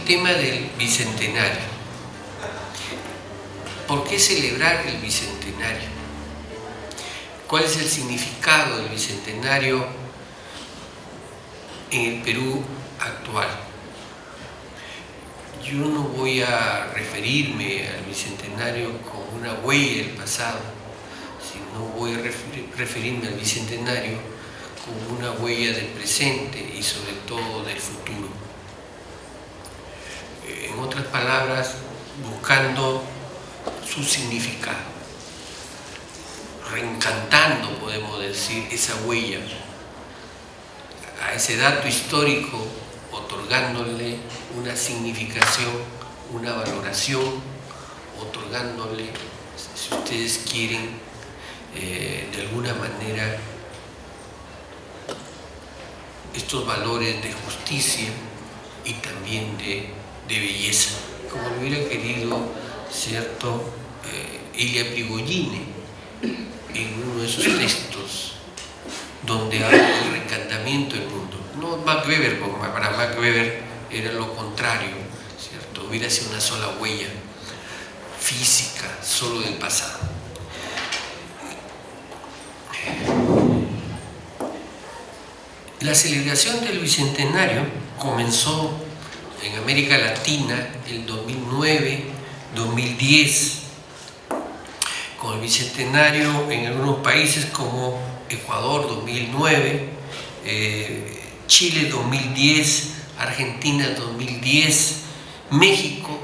el tema del bicentenario. ¿Por qué celebrar el bicentenario? ¿Cuál es el significado del bicentenario en el Perú actual? Yo no voy a referirme al bicentenario como una huella del pasado, sino voy a referirme al bicentenario como una huella del presente y sobre todo del futuro. En otras palabras, buscando su significado, reencantando, podemos decir, esa huella a ese dato histórico, otorgándole una significación, una valoración, otorgándole, si ustedes quieren, de alguna manera, estos valores de justicia y también de belleza, como lo hubiera querido, ¿cierto?, Ilya Prigogine en uno de sus textos, donde habla del reencantamiento del mundo. No Max Weber, porque para Max Weber era lo contrario, ¿cierto? Hubiera sido una sola huella física, solo del pasado. La celebración del bicentenario comenzó en América Latina el 2009-2010, con el bicentenario en algunos países como Ecuador 2009, Chile 2010, Argentina 2010, México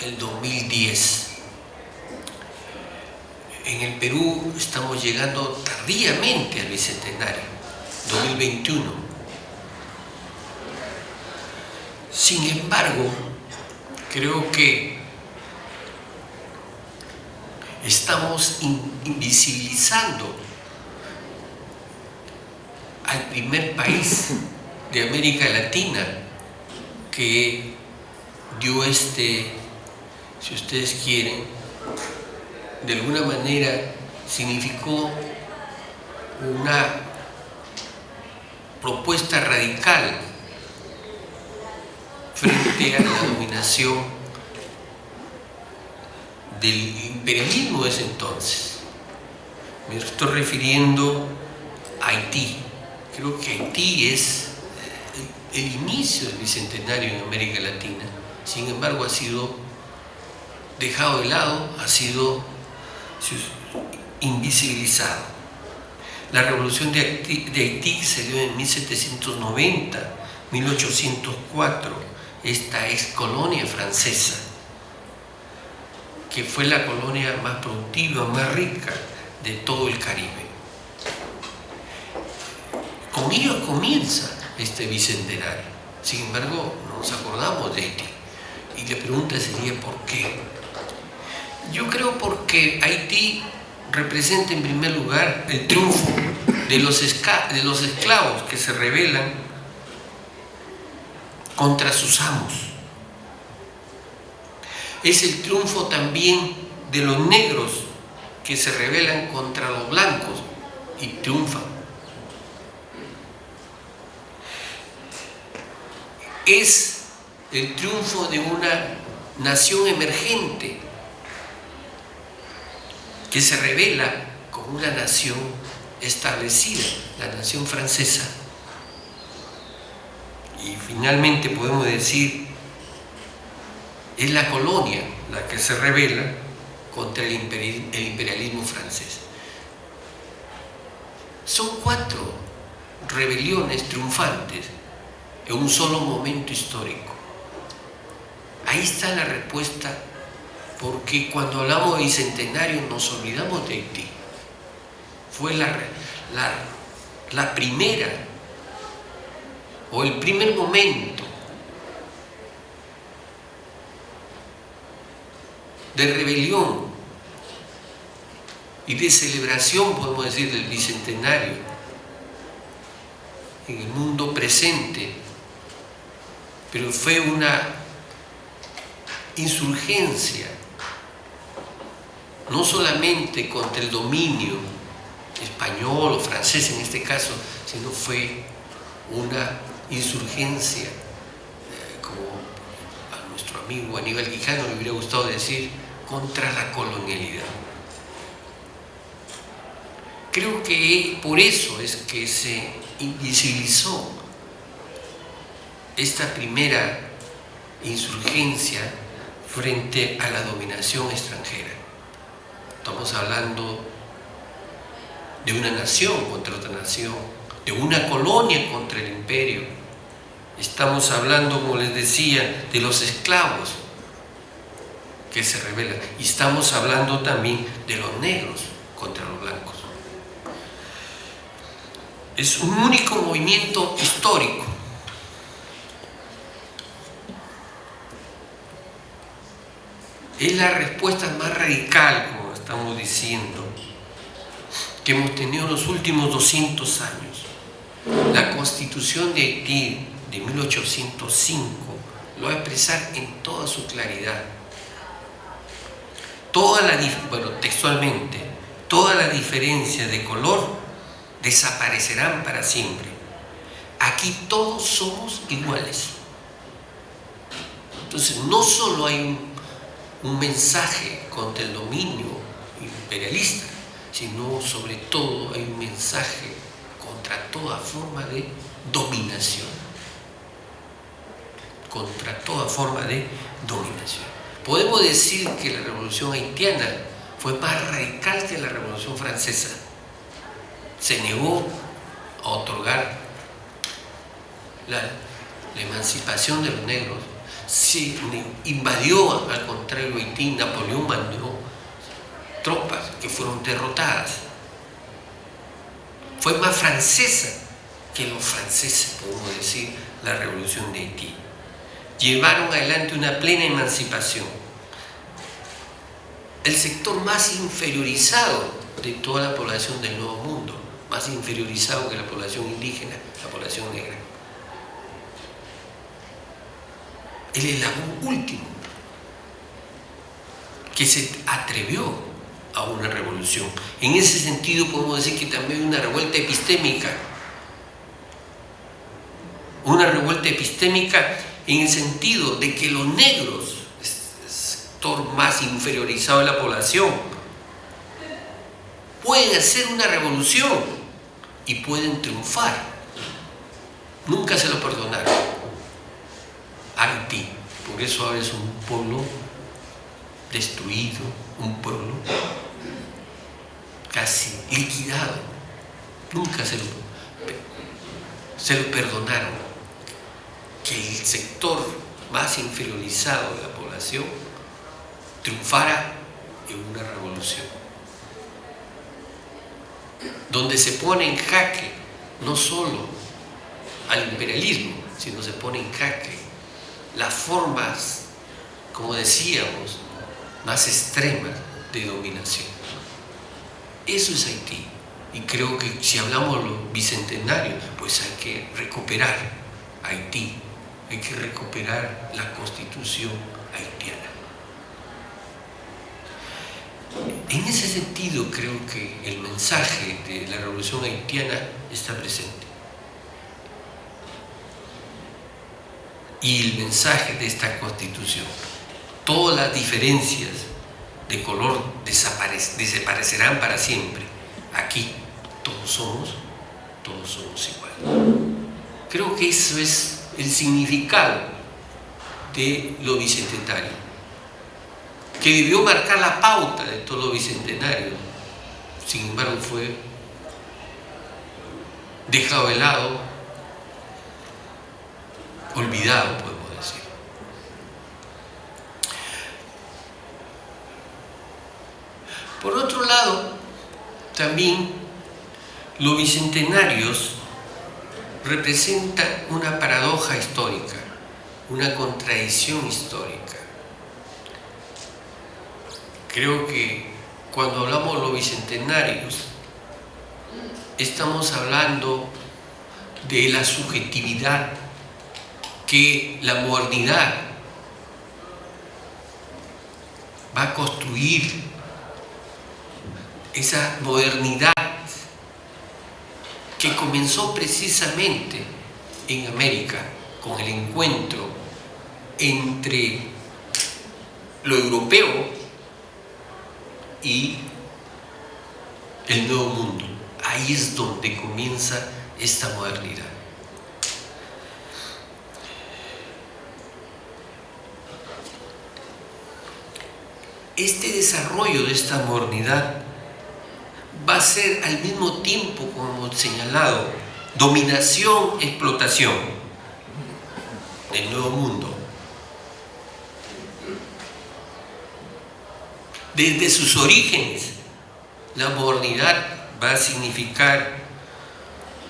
el 2010. En el Perú estamos llegando tardíamente al bicentenario, 2021. Sin embargo, creo que estamos invisibilizando al primer país de América Latina que dio si ustedes quieren, de alguna manera significó una propuesta radical frente a la dominación del imperialismo de ese entonces. Me estoy refiriendo a Haití. Creo que Haití es el inicio del bicentenario en América Latina. Sin embargo, ha sido dejado de lado, ha sido invisibilizado. La revolución de Haití se dio en 1790, 1804, esta ex colonia francesa, que fue la colonia más productiva, más rica de todo el Caribe. Con ello comienza este bicentenario. Sin embargo, no nos acordamos de Haití. Y la pregunta sería ¿por qué? Yo creo porque Haití representa en primer lugar el triunfo de los esclavos que se rebelan contra sus amos. Es el triunfo también de los negros que se rebelan contra los blancos y triunfan. Es el triunfo de una nación emergente que se rebela con una nación establecida, la nación francesa. Y finalmente podemos decir, es la colonia la que se rebela contra el imperialismo francés. Son 4 rebeliones triunfantes en un solo momento histórico. Ahí está la respuesta, porque cuando hablamos de bicentenario nos olvidamos de Haití. Fue la primera o el primer momento de rebelión y de celebración, podemos decir, del bicentenario en el mundo presente, pero fue una insurgencia no solamente contra el dominio español o francés en este caso, sino fue una insurgencia, como nuestro amigo Aníbal Quijano le hubiera gustado decir, contra la colonialidad. Creo que por eso es que se invisibilizó esta primera insurgencia frente a la dominación extranjera. Estamos hablando de una nación contra otra nación, de una colonia contra el imperio. Estamos hablando, como les decía, de los esclavos que se rebelan. Y estamos hablando también de los negros contra los blancos. Es un único movimiento histórico. Es la respuesta más radical, como estamos diciendo, que hemos tenido en los últimos 200 años. La Constitución de Haití de 1805 lo va a expresar en toda su claridad. Textualmente, toda la diferencia de color desaparecerán para siempre. Aquí todos somos iguales. Entonces, no solo hay un mensaje contra el dominio imperialista, sino sobre todo hay un mensaje contra toda forma de dominación. Contra toda forma de dominación. Podemos decir que la Revolución Haitiana fue más radical que la Revolución Francesa. Se negó a otorgar la emancipación de los negros. Se invadió, al contrario, Haití. Napoleón mandó tropas que fueron derrotadas. Fue más francesa que los franceses, podemos decir, la Revolución de Haití. Llevaron adelante una plena emancipación. El sector más inferiorizado de toda la población del Nuevo Mundo, más inferiorizado que la población indígena, la población negra. El eslabón último que se atrevió a una revolución. En ese sentido podemos decir que también hay una revuelta epistémica. Una revuelta epistémica en el sentido de que los negros, el sector más inferiorizado de la población, pueden hacer una revolución y pueden triunfar. Nunca se lo perdonaron. Haití, por eso ahora es un pueblo destruido, un pueblo casi liquidado. Nunca se lo perdonaron. Que el sector más inferiorizado de la población triunfara en una revolución, donde se pone en jaque no solo al imperialismo, sino se pone en jaque las formas, como decíamos, más extremas de dominación. Eso es Haití. Y creo que si hablamos de los bicentenarios, pues hay que recuperar Haití. Hay que recuperar la Constitución haitiana. En ese sentido, creo que el mensaje de la Revolución Haitiana está presente. Y el mensaje de esta Constitución. Todas las diferencias de color desaparecerán para siempre. Aquí todos somos iguales. Creo que eso es el significado de lo bicentenario, que debió marcar la pauta de todo lo bicentenario. Sin embargo, fue dejado de lado, olvidado, podemos decir. Por otro lado, también los bicentenarios representan una paradoja histórica, una contradicción histórica. Creo que cuando hablamos de los bicentenarios, estamos hablando de la subjetividad que la modernidad va a construir, esa modernidad que comenzó precisamente en América con el encuentro entre lo europeo y el nuevo mundo. Ahí es donde comienza esta modernidad. Este desarrollo de esta modernidad va a ser al mismo tiempo, como hemos señalado, dominación, explotación del nuevo mundo. Desde sus orígenes, la modernidad va a significar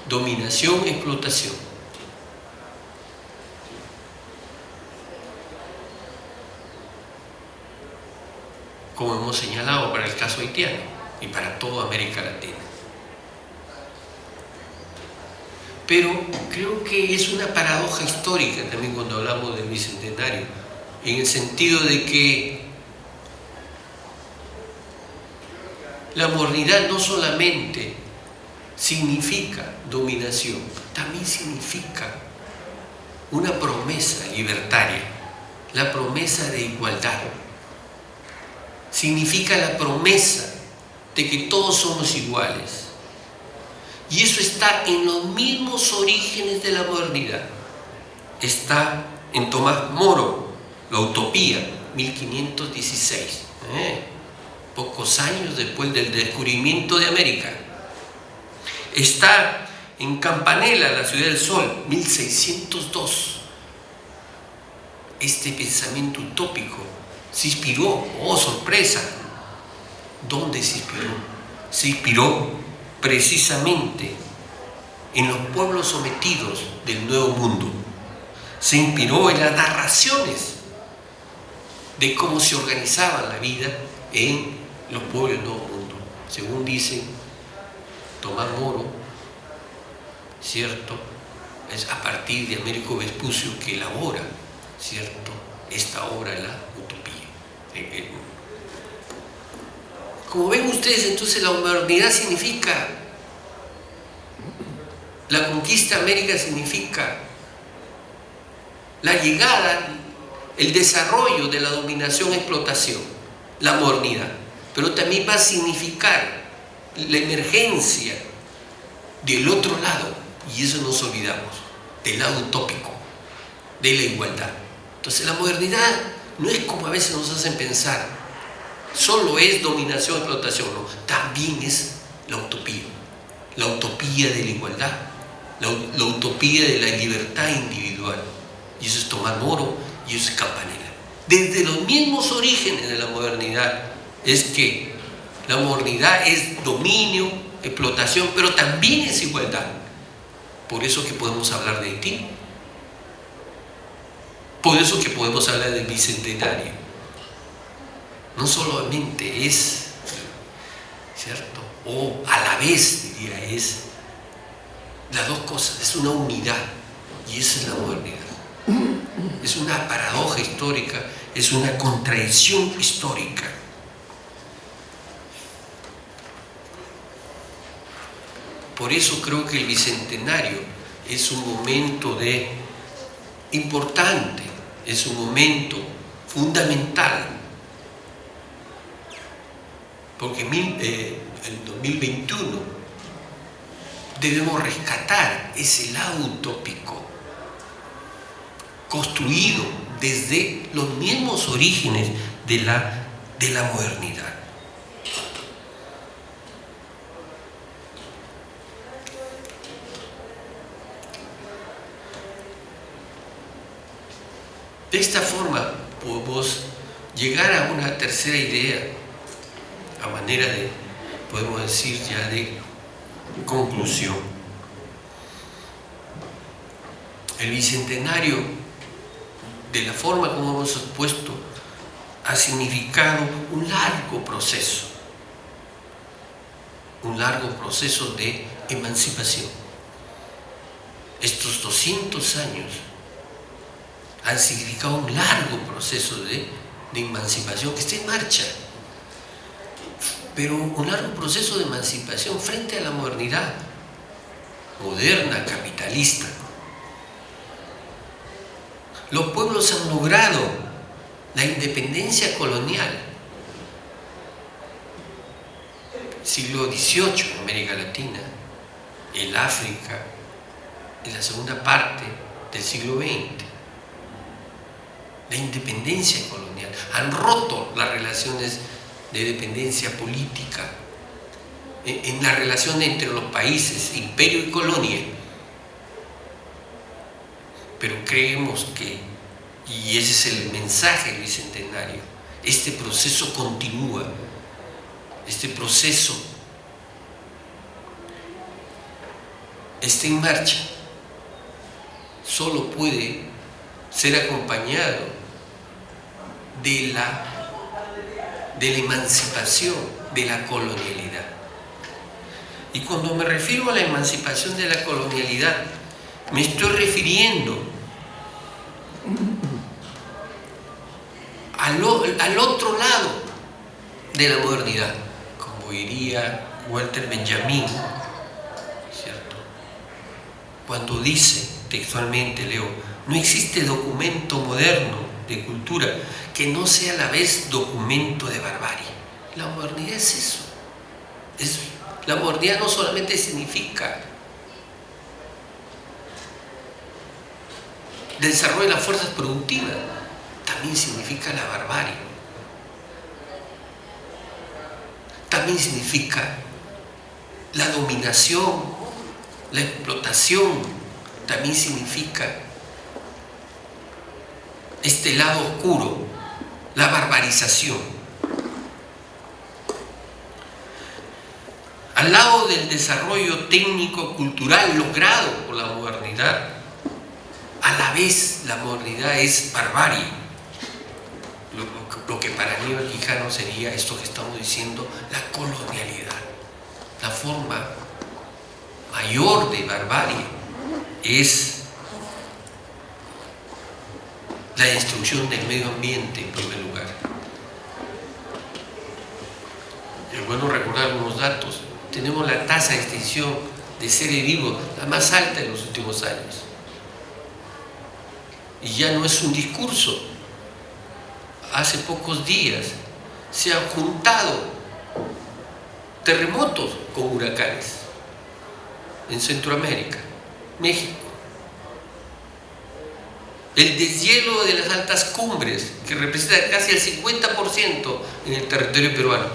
dominación, explotación. Como hemos señalado para el caso haitiano y para toda América Latina. Pero creo que es una paradoja histórica también cuando hablamos del Bicentenario, en el sentido de que la modernidad no solamente significa dominación, también significa una promesa libertaria, la promesa de igualdad. Significa la promesa de que todos somos iguales. Y eso está en los mismos orígenes de la modernidad. Está en Tomás Moro, La Utopía, 1516. Pocos años después del descubrimiento de América. Está en Campanella, La Ciudad del Sol, 1602. Este pensamiento utópico se inspiró, oh sorpresa, ¿dónde se inspiró? Se inspiró precisamente en los pueblos sometidos del Nuevo Mundo. Se inspiró en las narraciones de cómo se organizaba la vida en los pueblos del Nuevo Mundo. Según dice Tomás Moro, ¿cierto? Es a partir de Américo Vespucio que elabora, ¿cierto?, esta obra, La Utopía. Como ven ustedes, entonces la modernidad significa, la conquista de América significa la llegada, el desarrollo de la dominación-explotación, la modernidad, pero también va a significar la emergencia del otro lado, y eso nos olvidamos, del lado utópico, de la igualdad. Entonces la modernidad no es como a veces nos hacen pensar, solo es dominación, explotación, no, también es la utopía de la igualdad, la utopía de la libertad individual. Y eso es Tomás Moro y eso es Campanella. Desde los mismos orígenes de la modernidad es que la modernidad es dominio, explotación, pero también es igualdad. Por eso que podemos hablar de Haití. Por eso que podemos hablar del Bicentenario. No solamente es, ¿cierto?, o a la vez, diría, es las dos cosas, es una unidad, y esa es la modernidad. Es una paradoja histórica, es una contradicción histórica. Por eso creo que el Bicentenario es un momento importante, es un momento fundamental, porque en el 2021 debemos rescatar ese lado utópico construido desde los mismos orígenes de la modernidad. De esta forma podemos llegar a una tercera idea, a manera de, podemos decir ya, de conclusión. El Bicentenario, de la forma como hemos expuesto, ha significado un largo proceso de emancipación. Estos 200 años han significado un largo proceso de emancipación que está en marcha, pero un largo proceso de emancipación frente a la modernidad moderna, capitalista. Los pueblos han logrado la independencia colonial, siglo XVIII en América Latina, el África en la segunda parte del siglo XX. La independencia colonial. Han roto las relaciones de dependencia política en la relación entre los países, imperio y colonia. Pero creemos que, y ese es el mensaje del Bicentenario, este proceso continúa, este proceso está en marcha, solo puede ser acompañado de la emancipación de la colonialidad. Y cuando me refiero a la emancipación de la colonialidad, me estoy refiriendo al otro lado de la modernidad, como diría Walter Benjamin, ¿cierto? Cuando dice textualmente, leo, no existe documento moderno de cultura que no sea a la vez documento de barbarie. La modernidad es eso. La modernidad no solamente significa desarrollo de las fuerzas productivas, también significa la barbarie. También significa la dominación, la explotación, también significa este lado oscuro, la barbarización. Al lado del desarrollo técnico-cultural logrado por la modernidad, a la vez la modernidad es barbarie. Lo que para Aníbal Quijano sería esto que estamos diciendo, la colonialidad. La forma mayor de barbarie es la destrucción del medio ambiente en primer lugar. Es bueno recordar algunos datos. Tenemos la tasa de extinción de seres vivos la más alta en los últimos años. Y ya no es un discurso. Hace pocos días se han juntado terremotos con huracanes en Centroamérica, México. El deshielo de las altas cumbres, que representa casi el 50% en el territorio peruano.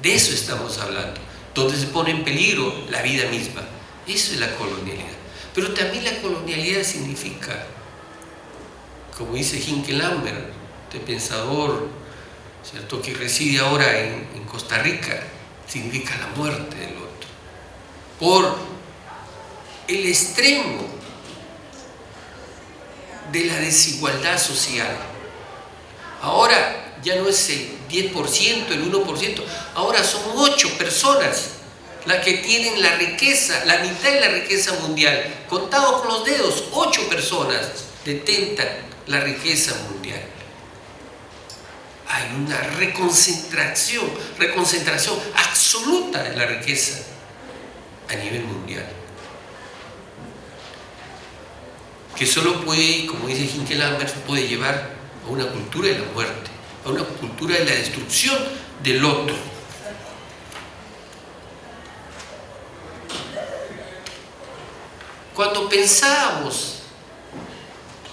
De eso estamos hablando, donde se pone en peligro la vida misma. Eso es la colonialidad. Pero también la colonialidad significa, como dice Hinke Lambert, este pensador, ¿cierto?, que reside ahora en Costa Rica, significa la muerte del otro. Por el extremo de la desigualdad social. Ahora ya no es el 10%, el 1%, ahora son 8 personas las que tienen la riqueza, la mitad de la riqueza mundial. Contados con los dedos, 8 personas detentan la riqueza mundial. Hay una reconcentración absoluta de la riqueza a nivel mundial, que solo puede, como dice Hinke Lambert, puede llevar a una cultura de la muerte, a una cultura de la destrucción del otro. Cuando pensábamos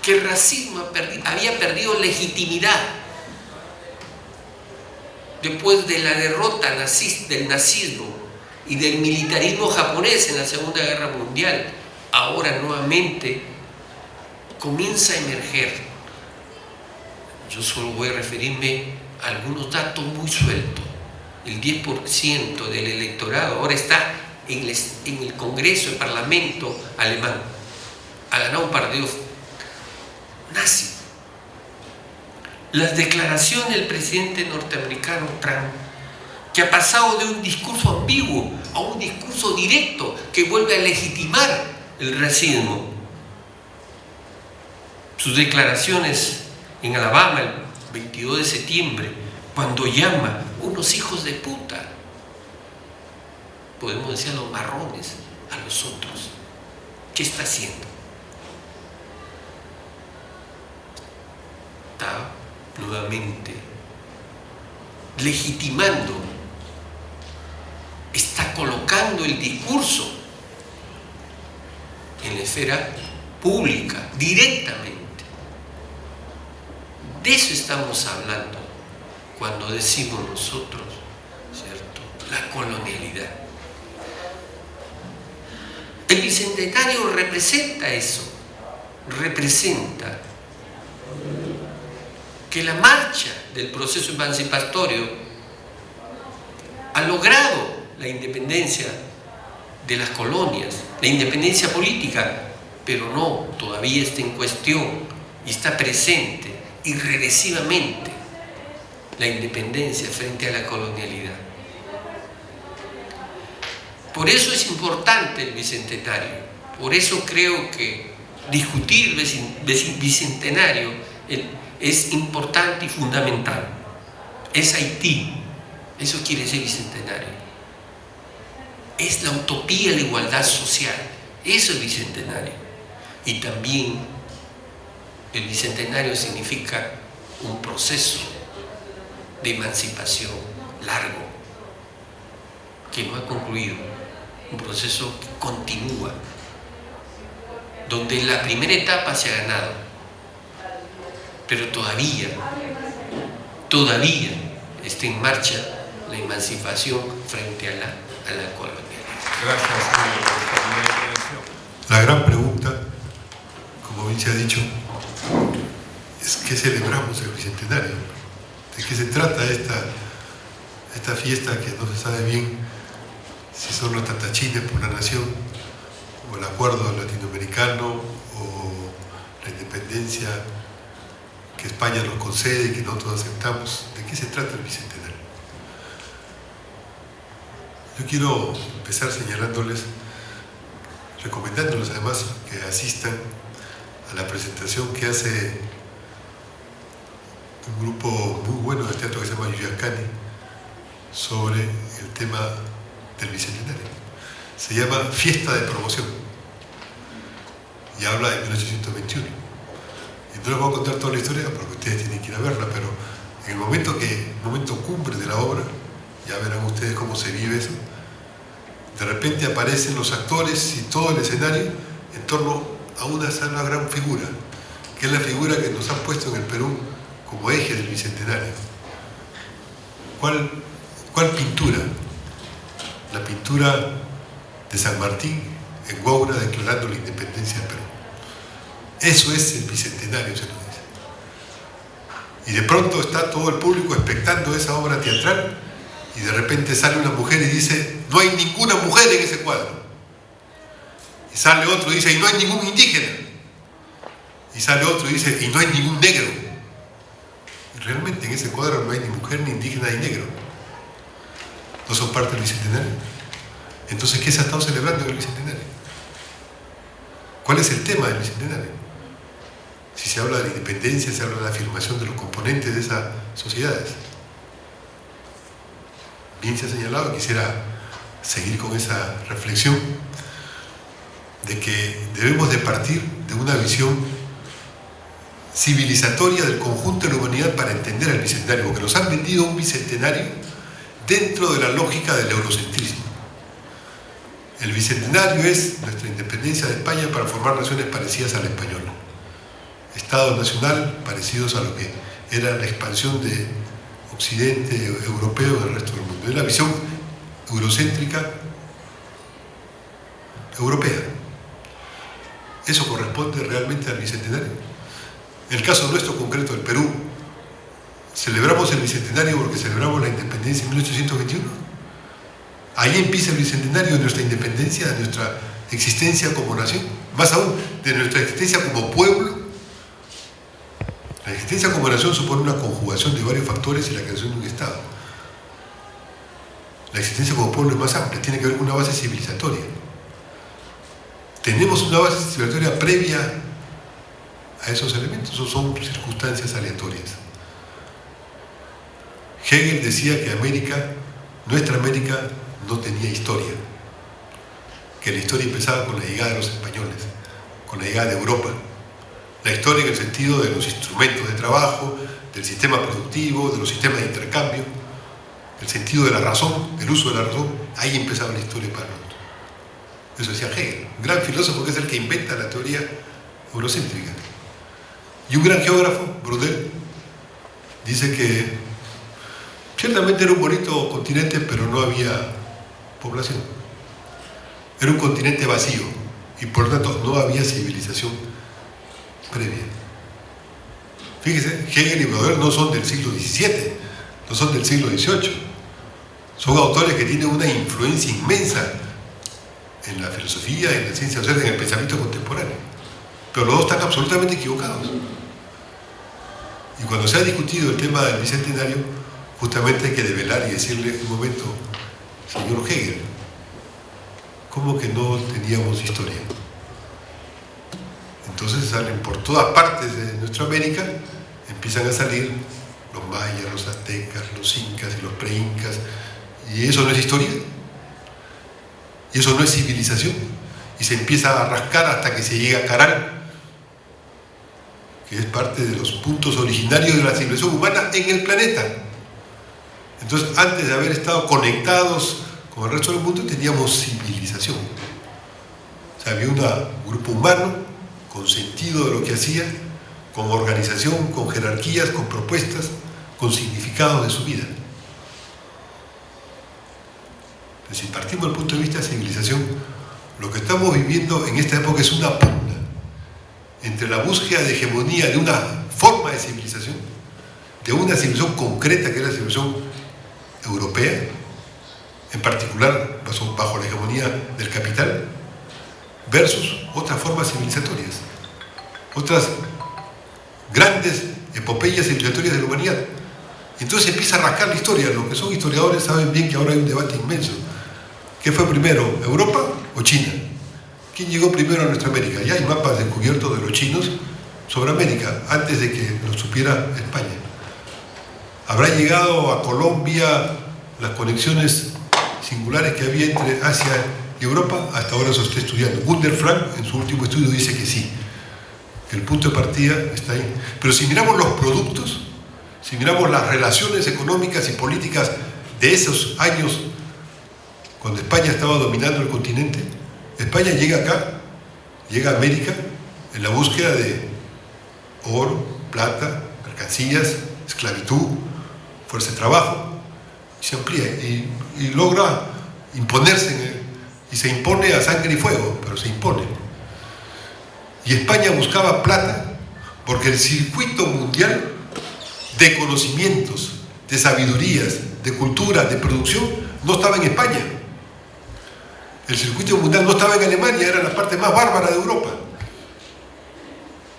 que el racismo había perdido legitimidad después de la derrota del nazismo y del militarismo japonés en la Segunda Guerra Mundial, ahora nuevamente comienza a emerger. Yo solo voy a referirme a algunos datos muy sueltos. El 10% del electorado ahora está en el Congreso, el Parlamento alemán. Ha ganado un partido nazi. Las declaraciones del presidente norteamericano Trump, que ha pasado de un discurso ambiguo a un discurso directo que vuelve a legitimar el racismo. Sus declaraciones en Alabama el 22 de septiembre, cuando llama unos hijos de puta, podemos decir a los marrones, a los otros. ¿Qué está haciendo? Está nuevamente legitimando, está colocando el discurso en la esfera pública, directamente. De eso estamos hablando cuando decimos nosotros, ¿cierto?, la colonialidad. El Bicentenario representa eso, representa que la marcha del proceso emancipatorio ha logrado la independencia de las colonias, la independencia política, pero no, todavía está en cuestión y está presente irregresivamente la independencia frente a la colonialidad. Por eso es importante el Bicentenario, por eso creo que discutir Bicentenario es importante y fundamental. Es Haití, eso quiere decir Bicentenario. Es la utopía de la igualdad social, eso es Bicentenario. Y también el Bicentenario significa un proceso de emancipación largo, que no ha concluido, un proceso que continúa, donde la primera etapa se ha ganado, pero todavía está en marcha la emancipación frente a la colonialidad. Gracias, Julio, por esta primera intervención. La gran pregunta, como bien se ha dicho, es ¿qué celebramos el Bicentenario? ¿De qué se trata esta fiesta que no se sabe bien si son los tatachines por la nación, o el acuerdo latinoamericano, o la independencia que España nos concede y que nosotros aceptamos? ¿De qué se trata el Bicentenario? Yo quiero empezar señalándoles, recomendándoles además que asistan a la presentación que hace un grupo muy bueno de teatro que se llama Yuyacani sobre el tema del Bicentenario. Se llama Fiesta de Promoción y habla de 1821. Y no les voy a contar toda la historia porque ustedes tienen que ir a verla, pero en el momento cumbre de la obra, ya verán ustedes cómo se vive eso. De repente aparecen los actores y todo el escenario en torno a una gran figura, que es la figura que nos han puesto en el Perú como eje del Bicentenario. ¿Cuál pintura? La pintura de San Martín en Huaura declarando la independencia del Perú. Eso es el Bicentenario, se nos dice. Y de pronto está todo el público expectando esa obra teatral y de repente sale una mujer y dice: no hay ninguna mujer en ese cuadro. Y sale otro y dice: y no hay ningún indígena. Y sale otro y dice: y no hay ningún negro. Y realmente en ese cuadro no hay ni mujer, ni indígena, ni negro. No son parte del Bicentenario. Entonces, ¿qué se ha estado celebrando en el Bicentenario? ¿Cuál es el tema del Bicentenario? Si se habla de la independencia, se habla de la afirmación de los componentes de esas sociedades. Bien se ha señalado, quisiera seguir con esa reflexión de que debemos de partir de una visión civilizatoria del conjunto de la humanidad para entender el Bicentenario, porque nos han vendido un Bicentenario dentro de la lógica del eurocentrismo. El Bicentenario es nuestra independencia de España para formar naciones parecidas a la española, Estado nacional parecidos a lo que era la expansión de Occidente europeo del resto del mundo. Es la visión eurocéntrica europea. ¿Eso corresponde realmente al Bicentenario? En el caso nuestro concreto del Perú, ¿celebramos el Bicentenario porque celebramos la independencia en 1821? Ahí empieza el Bicentenario de nuestra independencia, de nuestra existencia como nación, más aún, de nuestra existencia como pueblo. La existencia como nación supone una conjugación de varios factores y la creación de un Estado. La existencia como pueblo es más amplia, tiene que ver con una base civilizatoria. ¿Tenemos una base civilizatoria previa a esos elementos o son circunstancias aleatorias? Hegel decía que nuestra América, no tenía historia, que la historia empezaba con la llegada de los españoles, con la llegada de Europa. La historia en el sentido de los instrumentos de trabajo, del sistema productivo, de los sistemas de intercambio, el sentido de la razón, el uso de la razón. Ahí empezaba la historia para nosotros. Eso decía Hegel, un gran filósofo que es el que inventa la teoría eurocéntrica. Y un gran geógrafo, Braudel, dice que ciertamente era un bonito continente, pero no había población. Era un continente vacío y por lo tanto no había civilización previa. Fíjese, Hegel y Braudel no son del siglo XVII, no son del siglo XVIII. Son autores que tienen una influencia inmensa en la filosofía, en la ciencia social, en el pensamiento contemporáneo. Pero los dos están absolutamente equivocados. Y cuando se ha discutido el tema del bicentenario, justamente hay que develar y decirle un momento, señor Hegel, ¿cómo que no teníamos historia? Entonces salen por todas partes de nuestra América, empiezan a salir los mayas, los aztecas, los incas y los preincas, y eso no es historia, y eso no es civilización, y se empieza a rascar hasta que se llega a Caral, que es parte de los puntos originarios de la civilización humana en el planeta. Entonces, antes de haber estado conectados con el resto del mundo, teníamos civilización. O sea, había un grupo humano con sentido de lo que hacía, con organización, con jerarquías, con propuestas, con significados de su vida. Entonces, si partimos del punto de vista de civilización, lo que estamos viviendo en esta época es una pugna entre la búsqueda de hegemonía de una forma de civilización, de una civilización concreta que es la civilización europea, en particular bajo la hegemonía del capital, versus otras formas civilizatorias, otras grandes epopeyas civilizatorias de la humanidad. Entonces empieza a rascar la historia. Los que son historiadores saben bien que ahora hay un debate inmenso. ¿Qué fue primero, Europa o China? ¿Quién llegó primero a nuestra América? Ya hay mapas descubiertos de los chinos sobre América, antes de que lo supiera España. ¿Habrá llegado a Colombia las conexiones singulares que había entre Asia y Europa? Hasta ahora se está estudiando. Gunder Frank, en su último estudio, dice que sí, que el punto de partida está ahí. Pero si miramos los productos, si miramos las relaciones económicas y políticas de esos años, cuando España estaba dominando el continente, España llega acá, llega a América, en la búsqueda de oro, plata, mercancías, esclavitud, fuerza de trabajo, y se amplía y logra imponerse, y se impone a sangre y fuego, pero se impone. Y España buscaba plata porque el circuito mundial de conocimientos, de sabidurías, de cultura, de producción, no estaba en España. El circuito mundial no estaba en Alemania, era la parte más bárbara de Europa.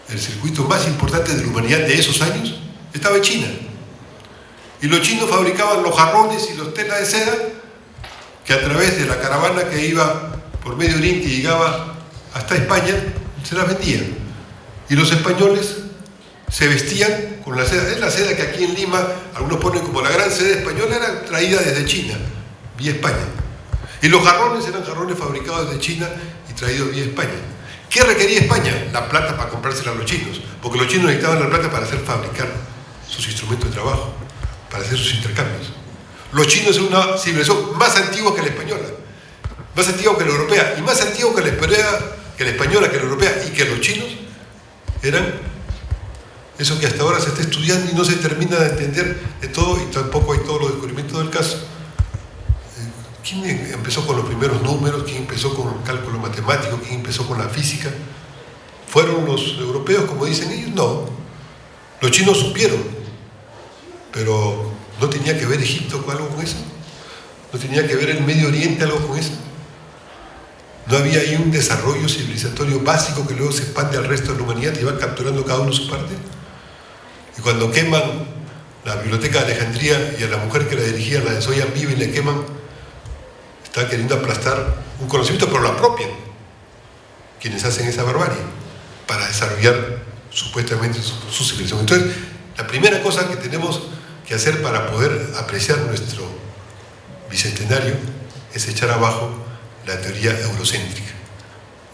El circuito más importante de la humanidad de esos años estaba en China. Y los chinos fabricaban los jarrones y los telas de seda que a través de la caravana que iba por Medio Oriente y llegaba hasta España, se las vendían. Y los españoles se vestían con la seda. Es la seda que aquí en Lima, algunos ponen como la gran seda española, era traída desde China, vía España. Y los jarrones eran jarrones fabricados desde China y traídos vía España. ¿Qué requería España? La plata para comprársela a los chinos, porque los chinos necesitaban la plata para hacer fabricar sus instrumentos de trabajo, para hacer sus intercambios. Los chinos son una civilización más antigua que la española, más antigua que la europea, y más antigua que la española, que la europea, y que los chinos eran eso que hasta ahora se está estudiando y no se termina de entender de todo, y tampoco hay todos los descubrimientos del caso. ¿Quién empezó con los primeros números? ¿Quién empezó con el cálculo matemático? ¿Quién empezó con la física? ¿Fueron los europeos, como dicen ellos? No. Los chinos supieron, pero ¿no tenía que ver Egipto con algo con eso? ¿No tenía que ver el Medio Oriente algo con eso? ¿No había ahí un desarrollo civilizatorio básico que luego se expande al resto de la humanidad y va capturando cada uno su parte? Y cuando queman la Biblioteca de Alejandría y a la mujer que la dirigía la desollan viva y le queman, está queriendo aplastar un conocimiento, pero lo apropian quienes hacen esa barbarie para desarrollar supuestamente su civilización. Entonces, la primera cosa que tenemos que hacer para poder apreciar nuestro bicentenario es echar abajo la teoría eurocéntrica.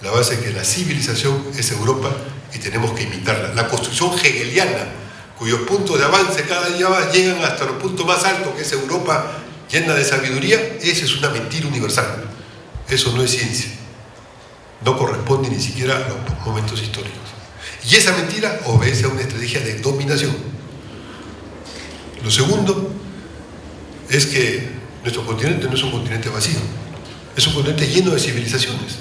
La base es que la civilización es Europa y tenemos que imitarla. La construcción hegeliana cuyos puntos de avance cada día más llegan hasta los puntos más altos, que es Europa llena de sabiduría, esa es una mentira universal. Eso no es ciencia. No corresponde ni siquiera a los momentos históricos. Y esa mentira obedece a una estrategia de dominación. Lo segundo es que nuestro continente no es un continente vacío, es un continente lleno de civilizaciones.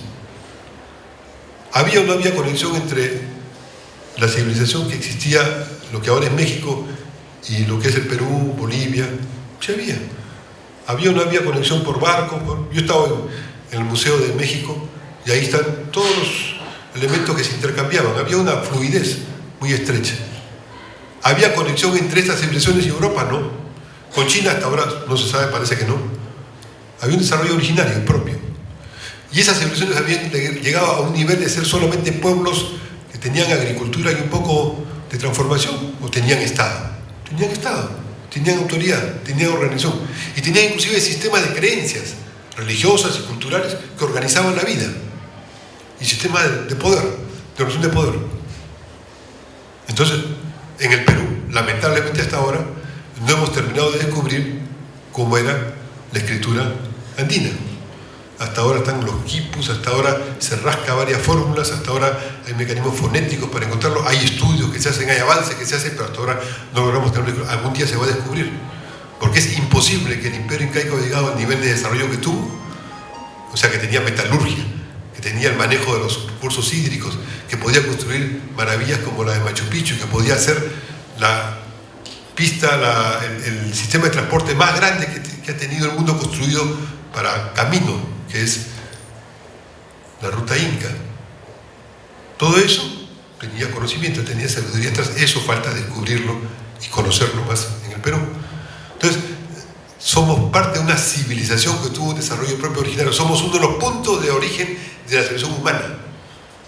¿Había o no había conexión entre la civilización que existía, lo que ahora es México, y lo que es el Perú, Bolivia? Sí había. ¿Había o no había conexión por barco? Yo estaba en el Museo de México y ahí están todos los elementos que se intercambiaban. Había una fluidez muy estrecha. ¿Había conexión entre estas civilizaciones y Europa? No. Con China hasta ahora no se sabe, parece que no. Había un desarrollo originario propio. Y esas civilizaciones habían llegado a un nivel de ser solamente pueblos que tenían agricultura y un poco de transformación, o tenían Estado. Tenían Estado, tenían autoridad, tenían organización, y tenían inclusive sistemas de creencias religiosas y culturales que organizaban la vida, y sistemas de poder, de relación de poder. Entonces, en el Perú, lamentablemente hasta ahora, no hemos terminado de descubrir cómo era la escritura andina. Hasta ahora están los quipus, hasta ahora se rasca varias fórmulas, hasta ahora hay mecanismos fonéticos para encontrarlo, hay estudios que se hacen, hay avances que se hacen, pero hasta ahora no logramos tenerlo. Algún día se va a descubrir, porque es imposible que el imperio incaico haya llegado al nivel de desarrollo que tuvo, o sea, que tenía metalurgia, que tenía el manejo de los recursos hídricos, que podía construir maravillas como la de Machu Picchu, que podía hacer la pista, el sistema de transporte más grande que ha tenido el mundo construido para camino, que es la ruta inca. Todo eso tenía conocimiento, tenía sabiduría atrás. Eso falta descubrirlo y conocerlo más en el Perú. Entonces, somos parte de una civilización que tuvo un desarrollo propio originario. Somos uno de los puntos de origen de la civilización humana,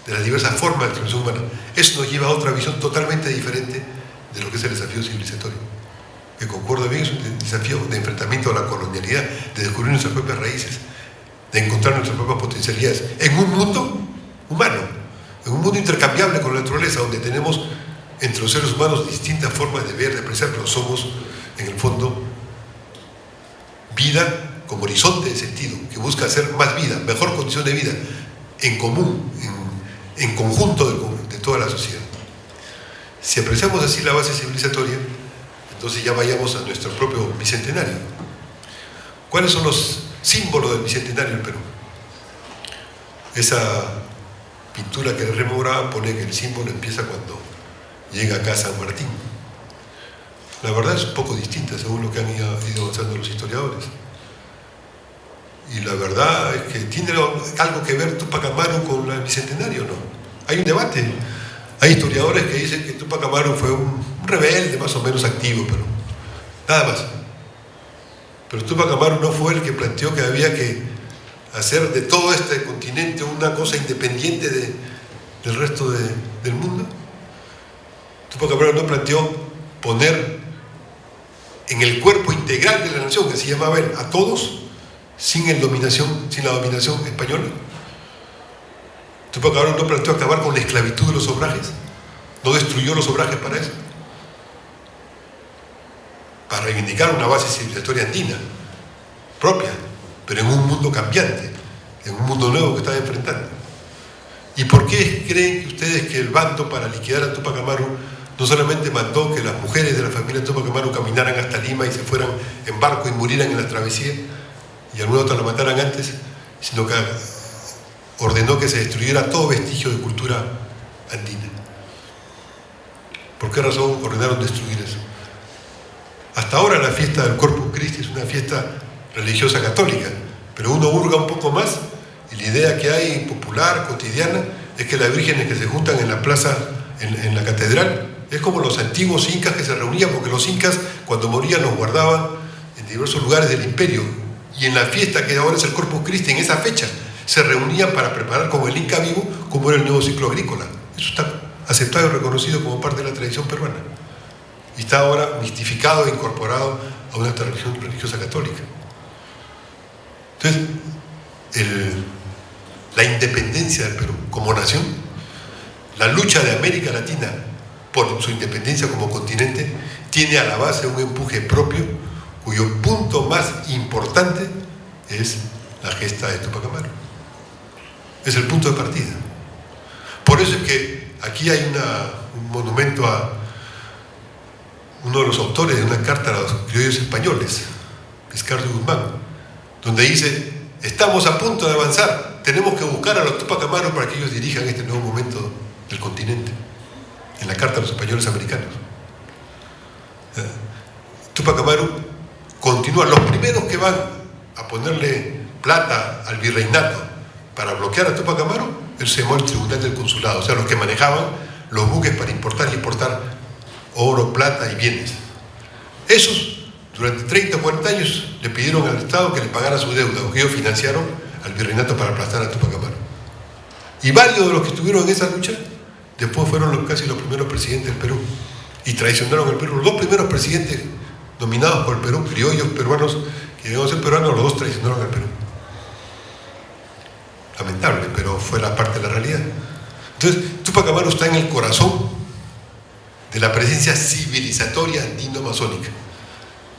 de las diversas formas de la civilización humana. Eso nos lleva a otra visión totalmente diferente de lo que es el desafío civilizatorio, que concuerdo bien, es un desafío de enfrentamiento a la colonialidad, de descubrir nuestras propias raíces, de encontrar nuestras propias potencialidades en un mundo humano, en un mundo intercambiable con la naturaleza, donde tenemos entre los seres humanos distintas formas de ver, de apreciar, pero somos en el fondo vida como horizonte de sentido, que busca hacer más vida, mejor condición de vida, en común, en conjunto de toda la sociedad. Si apreciamos así la base civilizatoria, entonces ya vayamos a nuestro propio bicentenario. ¿Cuáles son los símbolos del bicentenario del Perú? Esa pintura que rememoraba pone que el símbolo empieza cuando llega acá San Martín. La verdad es un poco distinta según lo que han ido avanzando los historiadores. Y la verdad es que tiene algo que ver Túpac Amaru con el bicentenario, ¿no? Hay un debate. Hay historiadores que dicen que Túpac Amaru fue un rebelde más o menos activo, pero nada más. Pero Túpac Amaru no fue el que planteó que había que hacer de todo este continente una cosa independiente del resto del mundo. Túpac Amaru no planteó poner en el cuerpo integral de la nación, que se llamaba él, a todos, sin la dominación española. Túpac Amaru no planteó acabar con la esclavitud de los obrajes, no destruyó los obrajes para eso, para reivindicar una base civilizatoria andina propia, pero en un mundo cambiante, en un mundo nuevo que estaba enfrentando. ¿Y por qué creen ustedes que el bando para liquidar a Túpac Amaru no solamente mandó que las mujeres de la familia de Túpac Amaru caminaran hasta Lima y se fueran en barco y murieran en la travesía, y alguna otra la mataran antes, sino que ordenó que se destruyera todo vestigio de cultura andina? ¿Por qué razón ordenaron destruir eso? Hasta ahora la fiesta del Corpus Christi es una fiesta religiosa católica, pero uno hurga un poco más y la idea que hay popular, cotidiana, es que las vírgenes que se juntan en la plaza, en la catedral, es como los antiguos incas que se reunían, porque los incas cuando morían los guardaban en diversos lugares del imperio, y en la fiesta que ahora es el Corpus Christi, en esa fecha, se reunían para preparar como el Inca vivo, como era el nuevo ciclo agrícola. Eso está aceptado y reconocido como parte de la tradición peruana. Y está ahora mistificado e incorporado a una tradición religiosa católica. Entonces, la independencia del Perú como nación, la lucha de América Latina por su independencia como continente, tiene a la base un empuje propio cuyo punto más importante es la gesta de Túpac Amaru. Es el punto de partida. Por eso es que aquí hay un monumento a uno de los autores de una carta a los criollos españoles, Vizcarra Guzmán, donde dice: estamos a punto de avanzar, tenemos que buscar a los Túpac Amaru para que ellos dirijan este nuevo momento del continente, en la carta a los españoles americanos. Túpac Amaru continúa, los primeros que van a ponerle plata al virreinato para bloquear a Túpac Amaru, él se llamó el Tribunal del Consulado, o sea, los que manejaban los buques para importar y exportar oro, plata y bienes. Esos, durante 30 o 40 años, le pidieron al Estado que le pagara su deuda, porque ellos financiaron al virreinato para aplastar a Túpac Amaru. Y varios de los que estuvieron en esa lucha, después fueron casi los primeros presidentes del Perú, y traicionaron el Perú. Los dos primeros presidentes nominados por el Perú, criollos peruanos, que llegaron a ser peruanos, los dos traicionaron al Perú. Lamentable, pero fue la parte de la realidad. Entonces, Túpac Amaru está en el corazón de la presencia civilizatoria andino-amazónica.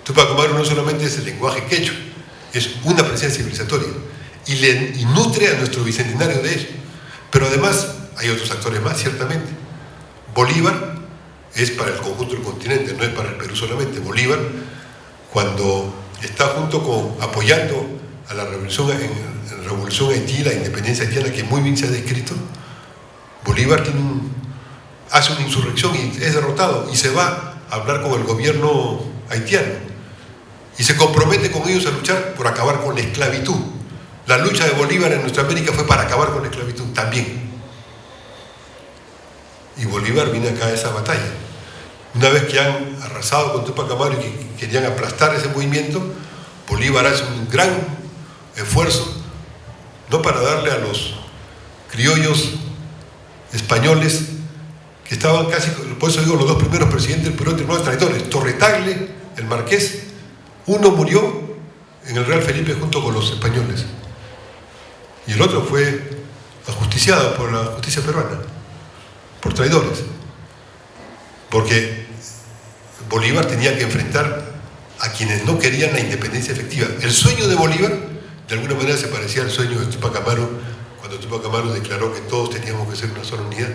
Túpac Amaru no solamente es el lenguaje quechua, es una presencia civilizatoria y nutre a nuestro bicentenario de eso. Pero además hay otros actores más, ciertamente. Bolívar es para el conjunto del continente, no es para el Perú solamente. Bolívar, cuando está apoyando a la revolución Haití, la independencia haitiana, que muy bien se ha descrito, Bolívar hace una insurrección y es derrotado y se va a hablar con el gobierno haitiano y se compromete con ellos a luchar por acabar con la esclavitud. La lucha de Bolívar en nuestra América fue para acabar con la esclavitud también. Y Bolívar viene acá a esa batalla. Una vez que han arrasado con Túpac Amaru y que querían aplastar ese movimiento, Bolívar hace un gran esfuerzo, no para darle a los criollos españoles que estaban casi, por eso digo, los dos primeros presidentes del Perú terminaron traidores. Torretagle, el marqués, uno murió en el Real Felipe junto con los españoles y el otro fue ajusticiado por la justicia peruana, por traidores, porque Bolívar tenía que enfrentar a quienes no querían la independencia efectiva. El sueño de Bolívar de alguna manera se parecía al sueño de Túpac Amaru, cuando Túpac Amaru declaró que todos teníamos que ser una sola unidad.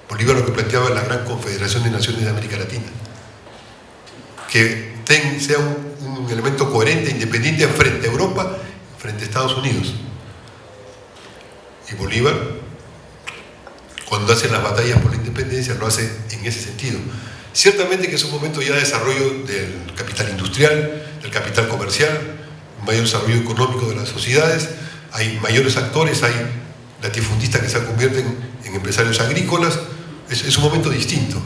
Bolívar lo que planteaba es la gran confederación de naciones de América Latina, que sea un elemento coherente, independiente frente a Europa, frente a Estados Unidos. Y Bolívar, cuando hace las batallas por la independencia, lo hace en ese sentido. Ciertamente que es un momento ya de desarrollo del capital industrial, del capital comercial, un mayor desarrollo económico de las sociedades, hay mayores actores, hay latifundistas que se convierten en empresarios agrícolas. Es un momento distinto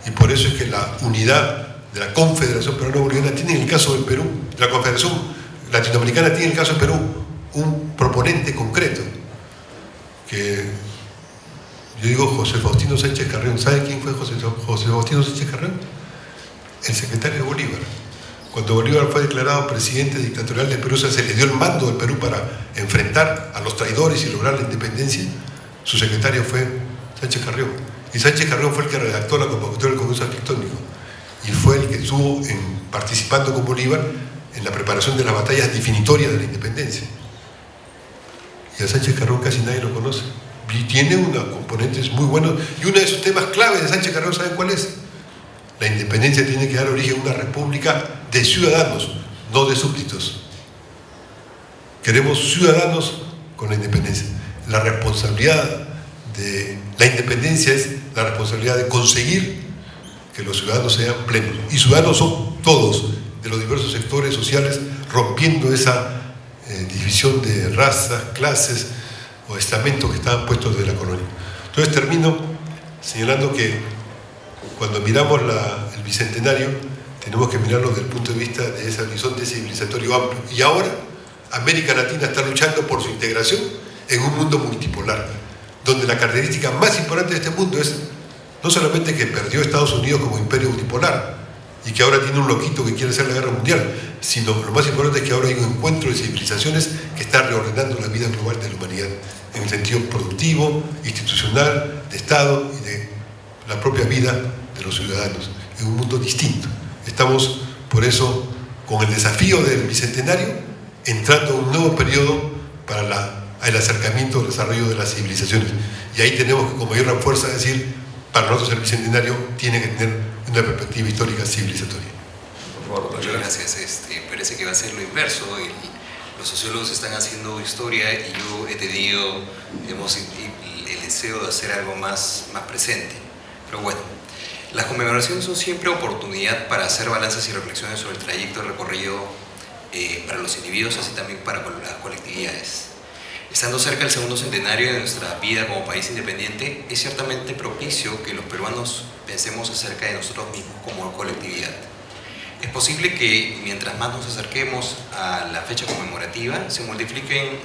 y por eso es que la unidad de la Confederación Peruano-Boliviana tiene en el caso del Perú, la Confederación Latinoamericana tiene en el caso del Perú un proponente concreto, que yo digo José Faustino Sánchez Carrión. ¿Sabe quién fue José Faustino Sánchez Carrión? El secretario de Bolívar. Cuando Bolívar fue declarado presidente dictatorial de Perú, se le dio el mando del Perú para enfrentar a los traidores y lograr la independencia. Su secretario fue Sánchez Carrión. Y Sánchez Carrión fue el que redactó la convocatoria del Congreso Arquitectónico y fue el que estuvo participando con Bolívar en la preparación de las batallas definitorias de la independencia. Y a Sánchez Carrión casi nadie lo conoce. Y tiene unos componentes muy buenos. Y uno de esos temas claves de Sánchez Carrión, ¿saben cuál es? La independencia tiene que dar origen a una república de ciudadanos, no de súbditos. Queremos ciudadanos con la independencia. La responsabilidad de la independencia es la responsabilidad de conseguir que los ciudadanos sean plenos. Y ciudadanos son todos, de los diversos sectores sociales, rompiendo esa división de razas, clases o estamentos que estaban puestos desde la colonia. Entonces termino señalando que cuando miramos el bicentenario tenemos que mirarlo desde el punto de vista de ese horizonte civilizatorio amplio. Y ahora América Latina está luchando por su integración en un mundo multipolar, donde la característica más importante de este mundo es no solamente que perdió Estados Unidos como imperio unipolar y que ahora tiene un loquito que quiere hacer la guerra mundial, sino lo más importante es que ahora hay un encuentro de civilizaciones que está reordenando la vida global de la humanidad en el sentido productivo, institucional, de Estado y de la propia vida de de los ciudadanos, en un mundo distinto. Estamos, por eso, con el desafío del Bicentenario, entrando a un nuevo periodo para el acercamiento al desarrollo de las civilizaciones. Y ahí tenemos que, con mayor fuerza, decir, para nosotros el Bicentenario tiene que tener una perspectiva histórica civilizatoria. Por favor, muchas gracias. Parece que va a ser lo inverso. Los sociólogos están haciendo historia y yo he tenido, digamos, el deseo de hacer algo más presente. Pero bueno, las conmemoraciones son siempre oportunidad para hacer balances y reflexiones sobre el trayecto recorrido para los individuos, así también para las colectividades. Estando cerca del segundo centenario de nuestra vida como país independiente, es ciertamente propicio que los peruanos pensemos acerca de nosotros mismos como colectividad. Es posible que mientras más nos acerquemos a la fecha conmemorativa, se multipliquen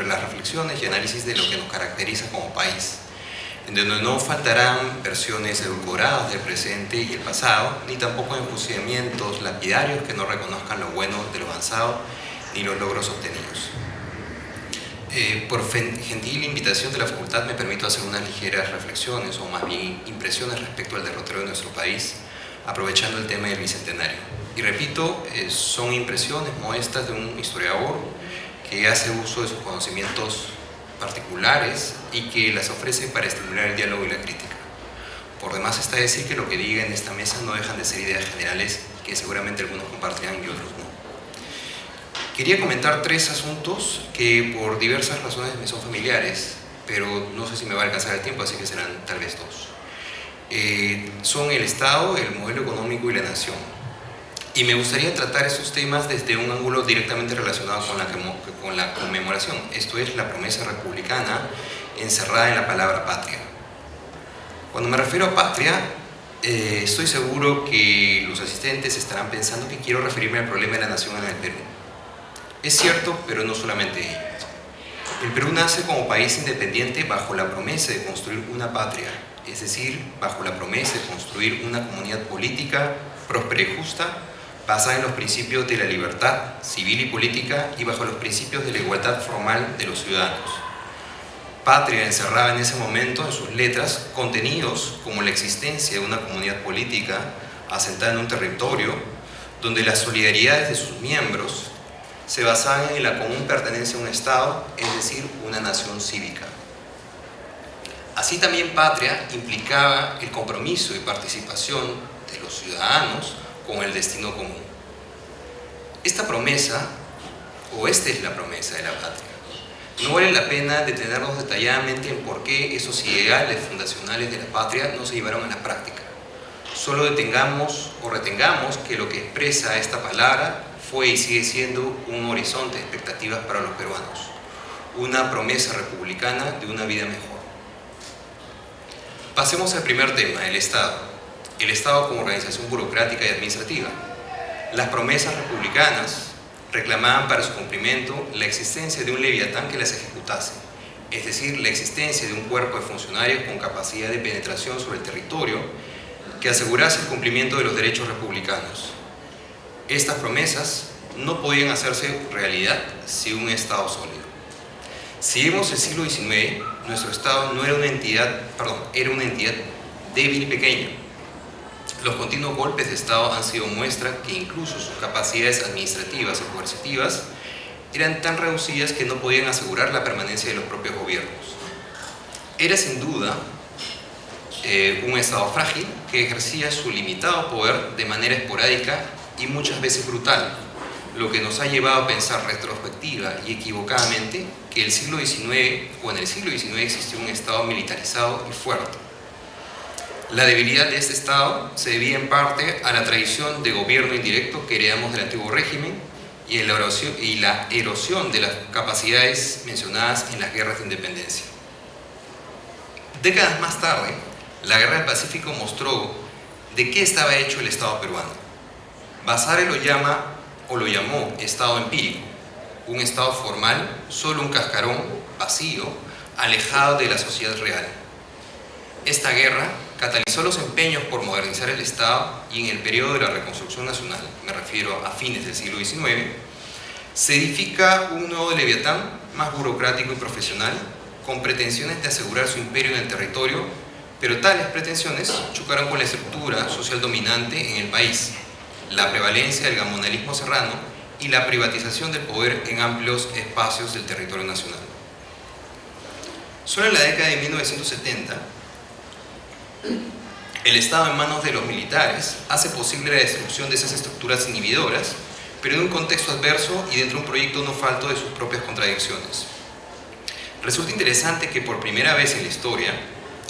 las reflexiones y análisis de lo que nos caracteriza como país, en donde no faltarán versiones edulcoradas del presente y el pasado, ni tampoco enjuiciamientos lapidarios que no reconozcan lo bueno de lo avanzado ni los logros obtenidos. Por gentil invitación de la facultad me permito hacer unas ligeras reflexiones o más bien impresiones respecto al derrotero de nuestro país, aprovechando el tema del Bicentenario. Y repito, son impresiones modestas de un historiador que hace uso de sus conocimientos particulares y que las ofrece para estimular el diálogo y la crítica. Por demás está decir que lo que diga en esta mesa no dejan de ser ideas generales que seguramente algunos compartirán y otros no. Quería comentar 3 asuntos que por diversas razones me son familiares, pero no sé si me va a alcanzar el tiempo, así que serán tal vez 2. Son el Estado, el modelo económico y la nación. Y me gustaría tratar estos temas desde un ángulo directamente relacionado con la conmemoración, esto es la promesa republicana encerrada en la palabra patria. Cuando me refiero a patria, estoy seguro que los asistentes estarán pensando que quiero referirme al problema de la nación en el Perú. Es cierto, pero no solamente ello. El Perú nace como país independiente bajo la promesa de construir una patria, es decir, bajo la promesa de construir una comunidad política próspera y justa, basada en los principios de la libertad civil y política y bajo los principios de la igualdad formal de los ciudadanos. Patria encerraba en ese momento en sus letras contenidos como la existencia de una comunidad política asentada en un territorio donde las solidaridades de sus miembros se basaban en la común pertenencia a un Estado, es decir, una nación cívica. Así también patria implicaba el compromiso y participación de los ciudadanos con el destino común. Esta promesa, o esta es la promesa de la patria. No vale la pena detenernos detalladamente en por qué esos ideales fundacionales de la patria no se llevaron a la práctica. Solo detengamos o retengamos que lo que expresa esta palabra fue y sigue siendo un horizonte de expectativas para los peruanos, una promesa republicana de una vida mejor. Pasemos al primer tema, el Estado. El Estado como organización burocrática y administrativa. Las promesas republicanas reclamaban para su cumplimiento la existencia de un leviatán que las ejecutase, es decir, la existencia de un cuerpo de funcionarios con capacidad de penetración sobre el territorio que asegurase el cumplimiento de los derechos republicanos. Estas promesas no podían hacerse realidad sin un Estado sólido. Si vemos el siglo XIX, nuestro Estado no era una entidad, era una entidad débil y pequeña. Los continuos golpes de Estado han sido muestra que incluso sus capacidades administrativas y coercitivas eran tan reducidas que no podían asegurar la permanencia de los propios gobiernos. Era sin duda un Estado frágil que ejercía su limitado poder de manera esporádica y muchas veces brutal, lo que nos ha llevado a pensar retrospectiva y equivocadamente que en el siglo XIX existió un Estado militarizado y fuerte. La debilidad de este Estado se debía en parte a la tradición de gobierno indirecto que heredamos del antiguo régimen y la erosión de las capacidades mencionadas en las guerras de independencia. Décadas más tarde, la Guerra del Pacífico mostró de qué estaba hecho el Estado peruano. Basare lo llamó Estado empírico, un Estado formal, solo un cascarón vacío, alejado de la sociedad real. Esta guerra catalizó los empeños por modernizar el Estado y en el periodo de la reconstrucción nacional, me refiero a fines del siglo XIX, se edifica un nuevo leviatán más burocrático y profesional, con pretensiones de asegurar su imperio en el territorio, pero tales pretensiones chocaron con la estructura social dominante en el país, la prevalencia del gamonalismo serrano y la privatización del poder en amplios espacios del territorio nacional. Solo en la década de 1970, el Estado en manos de los militares hace posible la destrucción de esas estructuras inhibidoras, pero en un contexto adverso y dentro de un proyecto no falto de sus propias contradicciones. Resulta interesante que por primera vez en la historia,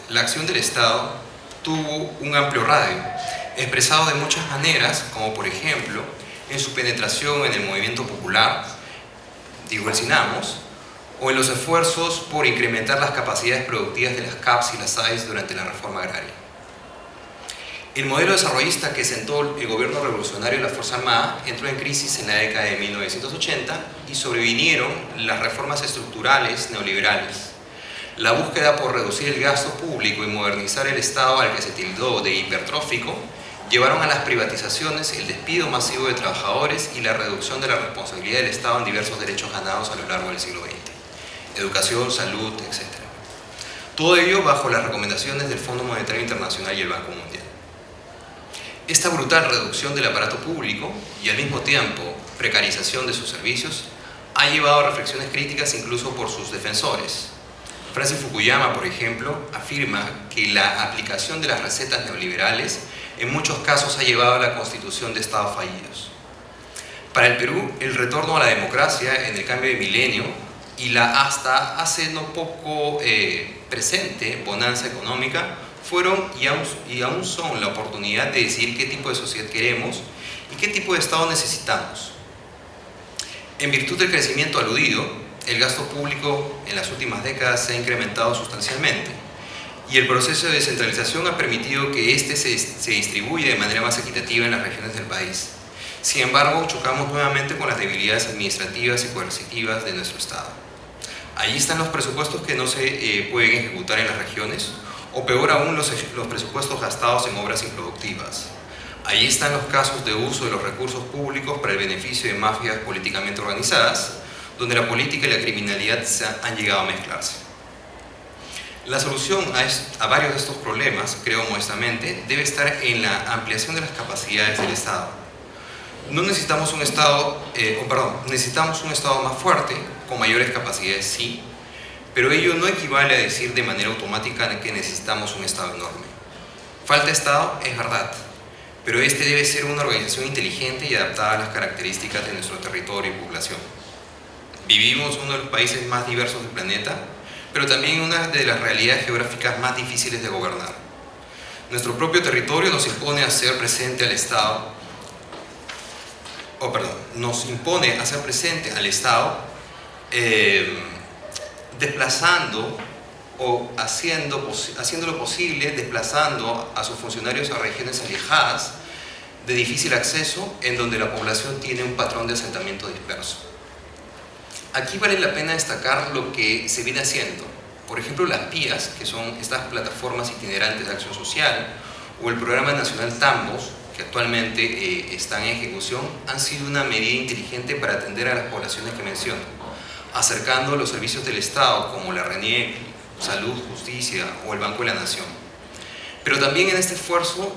la acción del Estado tuvo un amplio radio, expresado de muchas maneras, como por ejemplo, en su penetración en el movimiento popular, digo el Sinamos, o en los esfuerzos por incrementar las capacidades productivas de las CAPs y las AIS durante la reforma agraria. El modelo desarrollista que sentó el gobierno revolucionario de la Fuerza Armada entró en crisis en la década de 1980 y sobrevinieron las reformas estructurales neoliberales. La búsqueda por reducir el gasto público y modernizar el Estado al que se tildó de hipertrófico llevaron a las privatizaciones, el despido masivo de trabajadores y la reducción de la responsabilidad del Estado en diversos derechos ganados a lo largo del siglo XX, educación, salud, etc. Todo ello bajo las recomendaciones del Fondo Monetario Internacional y el Banco Mundial. Esta brutal reducción del aparato público y al mismo tiempo precarización de sus servicios ha llevado a reflexiones críticas incluso por sus defensores. Francis Fukuyama, por ejemplo, afirma que la aplicación de las recetas neoliberales en muchos casos ha llevado a la constitución de estados fallidos. Para el Perú, el retorno a la democracia en el cambio de milenio y la hasta hace no poco presente bonanza económica fueron y aún son la oportunidad de decidir qué tipo de sociedad queremos y qué tipo de Estado necesitamos. En virtud del crecimiento aludido, el gasto público en las últimas décadas se ha incrementado sustancialmente y el proceso de descentralización ha permitido que éste se distribuya de manera más equitativa en las regiones del país. Sin embargo, chocamos nuevamente con las debilidades administrativas y coercitivas de nuestro Estado. Allí están los presupuestos que no se pueden ejecutar en las regiones, o peor aún los presupuestos gastados en obras improductivas. Allí están los casos de uso de los recursos públicos para el beneficio de mafias políticamente organizadas, donde la política y la criminalidad han llegado a mezclarse. La solución a varios de estos problemas, creo modestamente, debe estar en la ampliación de las capacidades del Estado. No necesitamos un Estado, necesitamos un Estado más fuerte, con mayores capacidades, sí, pero ello no equivale a decir de manera automática que necesitamos un Estado enorme. Falta Estado, es verdad, pero este debe ser una organización inteligente y adaptada a las características de nuestro territorio y población. Vivimos en uno de los países más diversos del planeta, pero también en una de las realidades geográficas más difíciles de gobernar. Nuestro propio territorio nos impone a hacer presente al Estado, nos impone a hacer presente al Estado desplazando o haciendo lo posible, desplazando a sus funcionarios a regiones alejadas, de difícil acceso, en donde la población tiene un patrón de asentamiento disperso. Aquí vale la pena destacar lo que se viene haciendo. Por ejemplo, las PIAs, que son estas plataformas itinerantes de acción social, o el Programa Nacional Tambos, que actualmente están en ejecución, han sido una medida inteligente para atender a las poblaciones que menciono, acercando los servicios del Estado como la RENIEC, Salud, Justicia o el Banco de la Nación. Pero también en este esfuerzo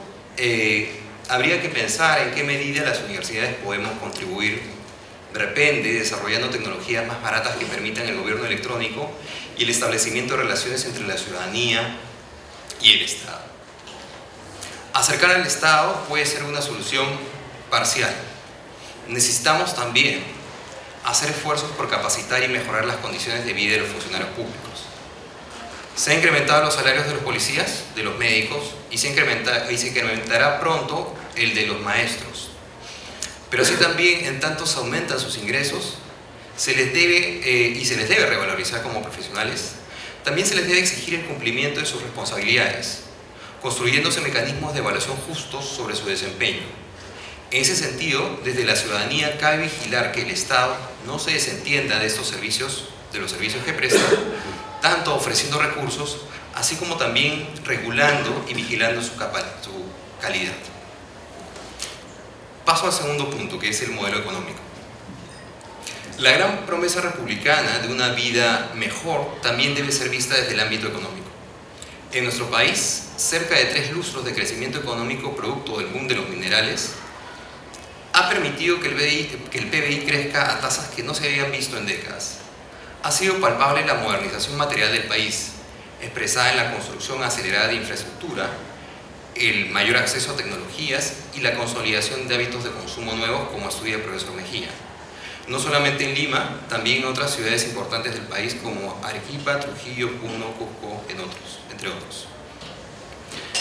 habría que pensar en qué medida las universidades podemos contribuir, de repente desarrollando tecnologías más baratas que permitan el gobierno electrónico y el establecimiento de relaciones entre la ciudadanía y el Estado. Acercar al Estado puede ser una solución parcial. Necesitamos también hacer esfuerzos por capacitar y mejorar las condiciones de vida de los funcionarios públicos. Se han incrementado los salarios de los policías, de los médicos, y se incrementará pronto el de los maestros. Pero así también, en tanto se aumentan sus ingresos, se les debe revalorizar como profesionales, también se les debe exigir el cumplimiento de sus responsabilidades, construyéndose mecanismos de evaluación justos sobre su desempeño. En ese sentido, desde la ciudadanía cabe vigilar que el Estado no se desentienda de estos servicios, de los servicios que presta, tanto ofreciendo recursos, así como también regulando y vigilando su calidad. Paso al segundo punto, que es el modelo económico. La gran promesa republicana de una vida mejor también debe ser vista desde el ámbito económico. En nuestro país, cerca de 3 lustros de crecimiento económico producto del boom de los minerales ha permitido que el PBI crezca a tasas que no se habían visto en décadas. Ha sido palpable la modernización material del país, expresada en la construcción acelerada de infraestructura, el mayor acceso a tecnologías y la consolidación de hábitos de consumo nuevos, como estudia el profesor Mejía. No solamente en Lima, también en otras ciudades importantes del país como Arequipa, Trujillo, Puno, Cusco, entre otros.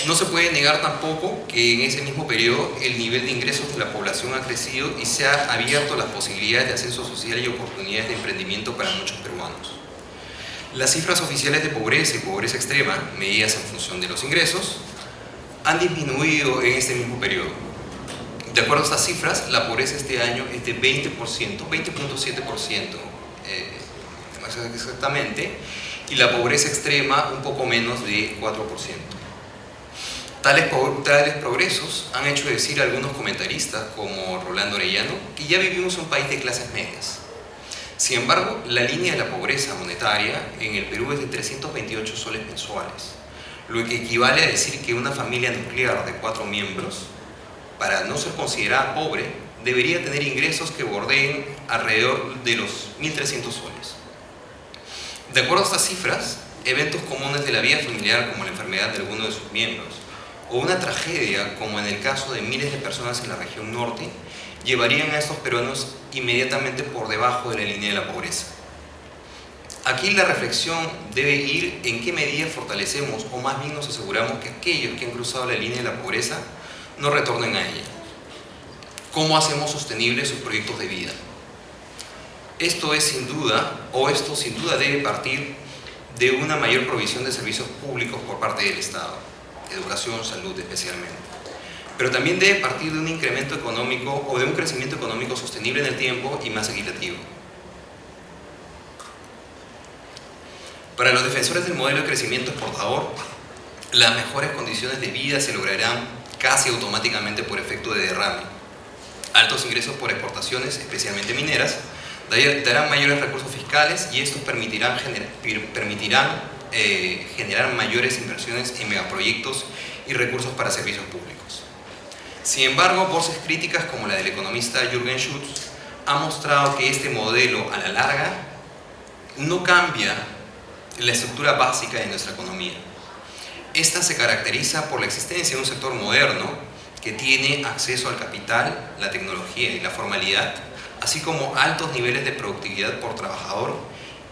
No se puede negar tampoco que en ese mismo periodo el nivel de ingresos de la población ha crecido y se ha abierto las posibilidades de ascenso social y oportunidades de emprendimiento para muchos peruanos. Las cifras oficiales de pobreza y pobreza extrema, medidas en función de los ingresos, han disminuido en este mismo periodo. De acuerdo a estas cifras, la pobreza este año es de 20%, 20.7% exactamente, y la pobreza extrema un poco menos de 4%. Tales progresos han hecho decir a algunos comentaristas, como Rolando Orellano, que ya vivimos un país de clases medias. Sin embargo, la línea de la pobreza monetaria en el Perú es de 328 soles mensuales, lo que equivale a decir que una familia nuclear de 4 miembros, para no ser considerada pobre, debería tener ingresos que bordeen alrededor de los 1.300 soles. De acuerdo a estas cifras, eventos comunes de la vida familiar, como la enfermedad de alguno de sus miembros, o una tragedia, como en el caso de miles de personas en la región norte, llevarían a estos peruanos inmediatamente por debajo de la línea de la pobreza. Aquí la reflexión debe ir en qué medida fortalecemos o más bien nos aseguramos que aquellos que han cruzado la línea de la pobreza no retornen a ella. ¿Cómo hacemos sostenibles sus proyectos de vida? Esto sin duda debe partir de una mayor provisión de servicios públicos por parte del Estado, educación, salud especialmente. Pero también debe partir de un incremento económico o de un crecimiento económico sostenible en el tiempo y más equitativo. Para los defensores del modelo de crecimiento exportador, las mejores condiciones de vida se lograrán casi automáticamente por efecto de derrame. Altos ingresos por exportaciones, especialmente mineras, darán mayores recursos fiscales y estos permitirán generar mayores inversiones en megaproyectos y recursos para servicios públicos. Sin embargo, voces críticas como la del economista Jürgen Schutz han mostrado que este modelo a la larga no cambia la estructura básica de nuestra economía. Esta se caracteriza por la existencia de un sector moderno que tiene acceso al capital, la tecnología y la formalidad, así como altos niveles de productividad por trabajador,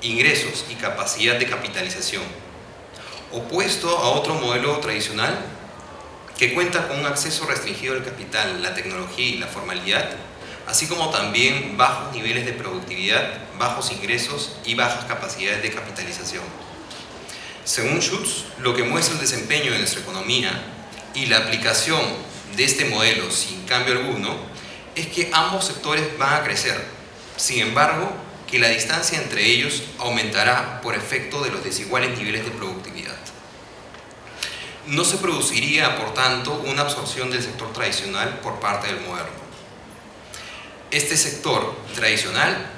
ingresos y capacidad de capitalización, opuesto a otro modelo tradicional que cuenta con un acceso restringido al capital, la tecnología y la formalidad, así como también bajos niveles de productividad, bajos ingresos y bajas capacidades de capitalización. Según Schutz, lo que muestra el desempeño de nuestra economía y la aplicación de este modelo sin cambio alguno es que ambos sectores van a crecer. Sin embargo, que la distancia entre ellos aumentará por efecto de los desiguales niveles de productividad. No se produciría, por tanto, una absorción del sector tradicional por parte del moderno. Este sector tradicional,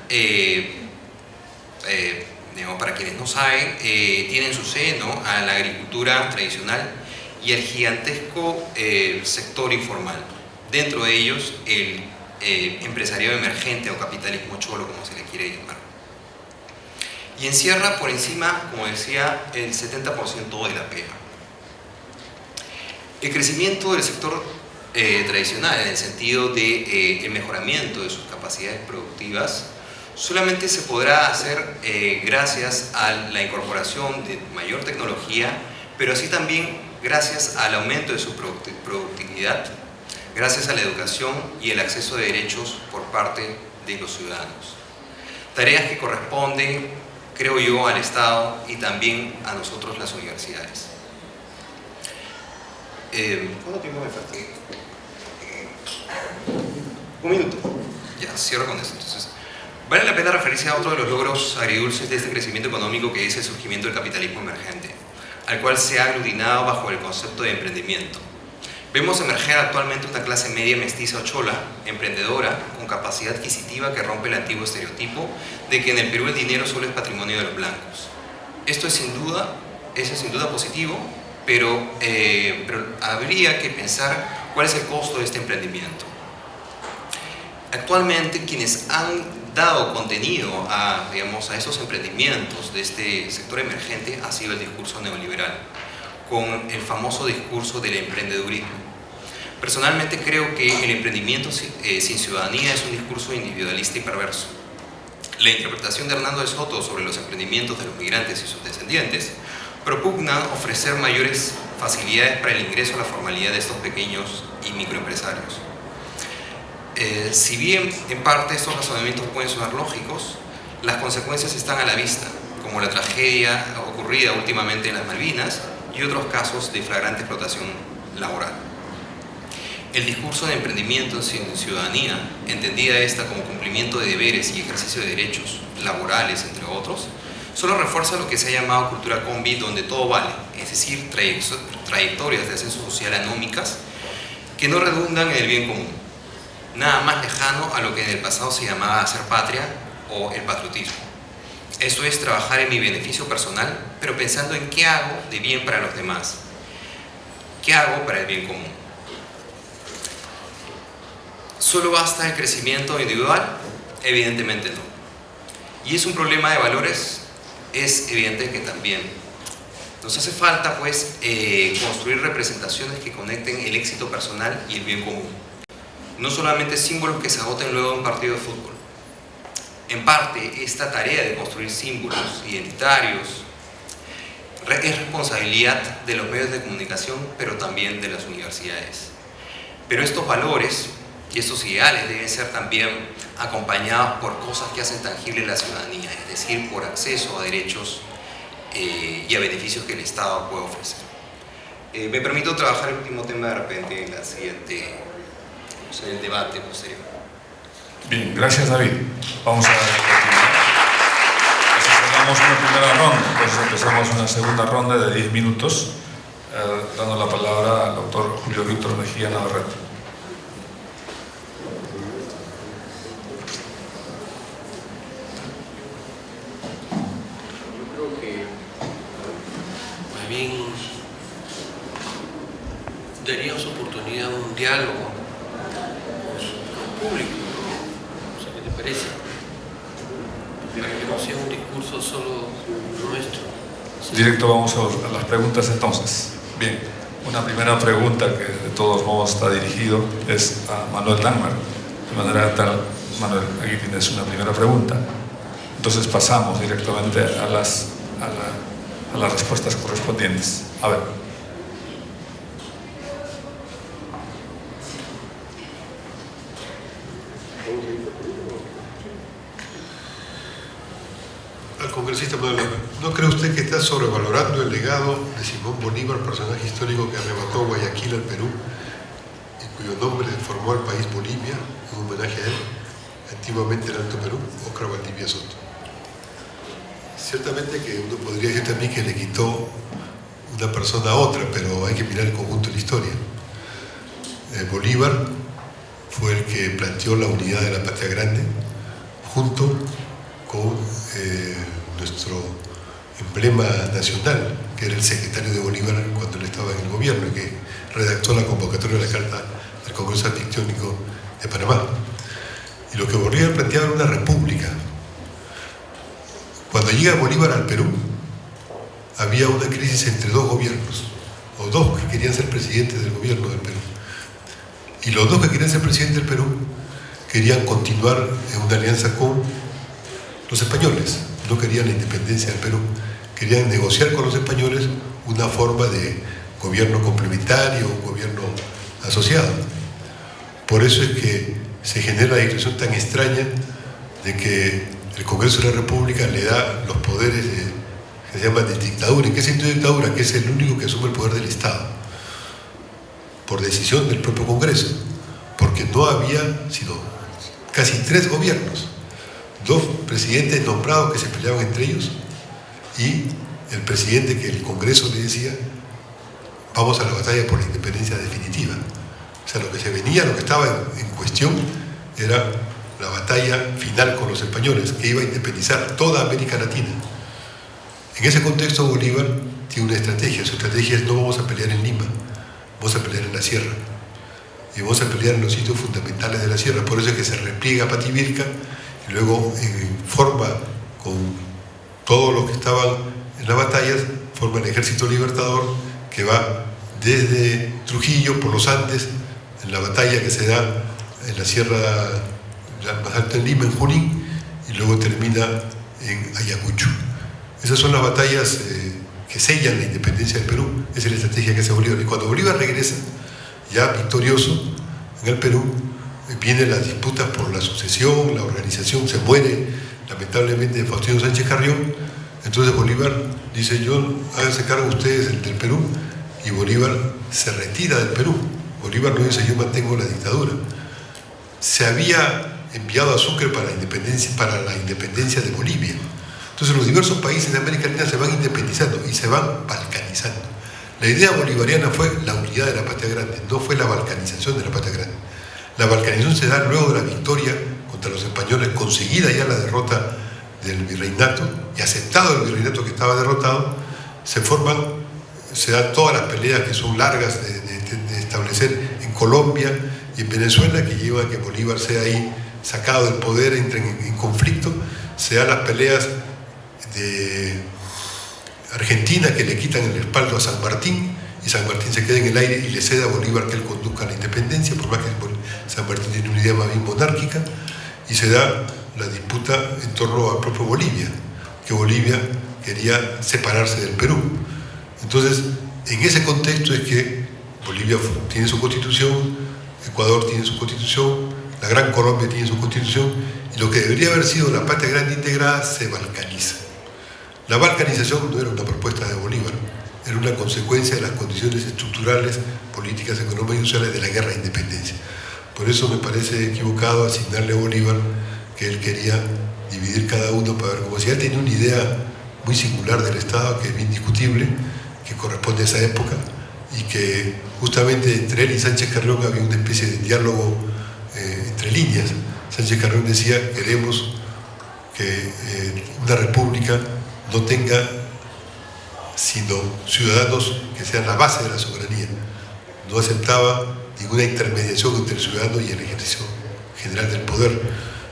para quienes no saben, tiene en su seno a la agricultura tradicional y el gigantesco sector informal. Dentro de ellos, el empresariado emergente o capitalismo cholo, como se le quiere llamar. Y encierra por encima, como decía, el 70% de la pega. El crecimiento del sector tradicional, en el sentido de el mejoramiento de sus capacidades productivas, solamente se podrá hacer gracias a la incorporación de mayor tecnología, pero así también gracias al aumento de su productividad, gracias a la educación y el acceso de derechos por parte de los ciudadanos. Tareas que corresponden, creo yo, al Estado y también a nosotros, las universidades. ¿Cuánto tiempo me falta? Un minuto. Ya, cierro con esto. Entonces, vale la pena referirse a otro de los logros agridulces de este crecimiento económico, que es el surgimiento del capitalismo emergente, al cual se ha aglutinado bajo el concepto de emprendimiento. Vemos emerger actualmente una clase media mestiza o chola, emprendedora, con capacidad adquisitiva que rompe el antiguo estereotipo de que en el Perú el dinero solo es patrimonio de los blancos. Eso es sin duda positivo, pero habría que pensar cuál es el costo de este emprendimiento. Actualmente quienes han dado contenido a esos emprendimientos de este sector emergente ha sido el discurso neoliberal, con el famoso discurso del emprendedurismo. Personalmente creo que el emprendimiento sin ciudadanía es un discurso individualista y perverso. La interpretación de Hernando de Soto sobre los emprendimientos de los migrantes y sus descendientes propugna ofrecer mayores facilidades para el ingreso a la formalidad de estos pequeños y microempresarios. Si bien en parte estos razonamientos pueden sonar lógicos, las consecuencias están a la vista, como la tragedia ocurrida últimamente en las Malvinas y otros casos de flagrante explotación laboral. El discurso de emprendimiento sin ciudadanía, entendida esta como cumplimiento de deberes y ejercicio de derechos laborales, entre otros, solo refuerza lo que se ha llamado cultura combi, donde todo vale, es decir, trayectorias de ascenso social anómicas que no redundan en el bien común. Nada más lejano a lo que en el pasado se llamaba hacer patria o el patriotismo. Esto es trabajar en mi beneficio personal, pero pensando en qué hago de bien para los demás. ¿Qué hago para el bien común? ¿Solo basta el crecimiento individual? Evidentemente no. ¿Y es un problema de valores? Es evidente que también. Nos hace falta, pues, construir representaciones que conecten el éxito personal y el bien común. No solamente símbolos que se agoten luego de un partido de fútbol. En parte, esta tarea de construir símbolos identitarios es responsabilidad de los medios de comunicación, pero también de las universidades. Pero estos valores y estos ideales deben ser también acompañados por cosas que hacen tangible la ciudadanía, es decir, por acceso a derechos y a beneficios que el Estado puede ofrecer. Me permito trabajar el último tema de repente en la siguiente, en el debate posterior. Bien, gracias David. Vamos a continuar. Así cerramos una primera ronda, entonces empezamos una segunda ronda de 10 minutos, dando la palabra al doctor Julio Víctor Mejía Navarrete. Daríamos oportunidad a un diálogo con el público, ¿no? O sea, ¿qué te parece? Para que no sea un discurso solo nuestro. ¿Sí? Directo vamos a las preguntas entonces. Bien, una primera pregunta que de todos modos está dirigido es a Manuel Langmar. De manera tal, Manuel, aquí tienes una primera pregunta. Entonces pasamos directamente a las respuestas correspondientes. A ver. Al congresista Manuel Langmar, ¿no cree usted que está sobrevalorando el legado de Simón Bolívar, personaje histórico que arrebató Guayaquil al Perú y cuyo nombre formó al país Bolivia en homenaje a él, antiguamente el Alto Perú, Óscar Valdivia Soto? Ciertamente que uno podría decir también que le quitó una persona a otra, pero hay que mirar el conjunto de la historia. Bolívar fue el que planteó la unidad de la patria grande junto con nuestro emblema nacional, que era el secretario de Bolívar cuando él estaba en el gobierno y que redactó la convocatoria de la Carta del Congreso Antictiónico de Panamá. Y lo que Bolívar planteaba era una república. Cuando llega Bolívar al Perú, había una crisis entre dos gobiernos, o dos que querían ser presidentes del gobierno del Perú. Y los dos que querían ser presidentes del Perú querían continuar en una alianza con los españoles, no querían la independencia del Perú, querían negociar con los españoles una forma de gobierno complementario, un gobierno asociado. Por eso es que se genera la situación tan extraña de que el Congreso de la República le da los poderes que se llaman de dictadura. ¿En qué sentido de dictadura? Que es el único que asume el poder del Estado, por decisión del propio Congreso, porque no había sino casi 3 gobiernos, 2 presidentes nombrados que se peleaban entre ellos y el presidente que el Congreso le decía vamos a la batalla por la independencia definitiva. O sea, lo que se venía, lo que estaba en cuestión era la batalla final con los españoles, que iba a independizar toda América Latina. En ese contexto Bolívar tiene una estrategia. Su estrategia es: no vamos a pelear en Lima, vamos a pelear en la sierra. Y vamos a pelear en los sitios fundamentales de la sierra. Por eso es que se repliega Pativilca y luego forma con todos los que estaban en las batallas, forma el Ejército Libertador, que va desde Trujillo por los Andes, en la batalla que se da en la sierra más alta en Lima, en Junín, y luego termina en Ayacucho. Esas son las batallas que sellan la independencia del Perú. Esa es la estrategia que hace Bolívar. Y cuando Bolívar regresa, ya victorioso en el Perú, vienen las disputas por la sucesión, la organización. Se muere lamentablemente Faustino Sánchez Carrión. Entonces Bolívar dice: háganse cargo ustedes del Perú, y Bolívar se retira del Perú. Bolívar no dice: yo mantengo la dictadura. Se había enviado a Sucre para la independencia de Bolivia. Entonces los diversos países de América Latina se van independizando y se van balcanizando. La idea bolivariana fue la unidad de la patria grande, no fue la balcanización de la patria grande. La balcanización se da luego de la victoria contra los españoles, conseguida ya la derrota del virreinato, y aceptado el virreinato que estaba derrotado. Se dan todas las peleas que son largas de establecer en Colombia y en Venezuela, que llevan a que Bolívar sea ahí sacado del poder, entra en conflicto. Se dan las peleas de Argentina, que le quitan el respaldo a San Martín, y San Martín se queda en el aire y le cede a Bolívar que él conduzca la independencia, por más que San Martín tiene una idea más bien monárquica. Y se da la disputa en torno al propio Bolivia, que Bolivia quería separarse del Perú. Entonces, en ese contexto es que Bolivia tiene su constitución, Ecuador tiene su constitución, la Gran Colombia tiene su constitución, y lo que debería haber sido la patria grande integrada se balcaniza. La balcanización no era una propuesta de Bolívar, era una consecuencia de las condiciones estructurales, políticas, económicas y sociales de la guerra de independencia. Por eso me parece equivocado asignarle a Bolívar que él quería dividir cada uno para ver cómo si él tenía una idea muy singular del Estado, que es bien discutible, que corresponde a esa época, y que justamente entre él y Sánchez Carrión había una especie de diálogo entre líneas. Sánchez Carrión decía: queremos que una república no tenga sino ciudadanos que sean la base de la soberanía. No aceptaba ninguna intermediación entre el ciudadano y el ejercicio general del poder.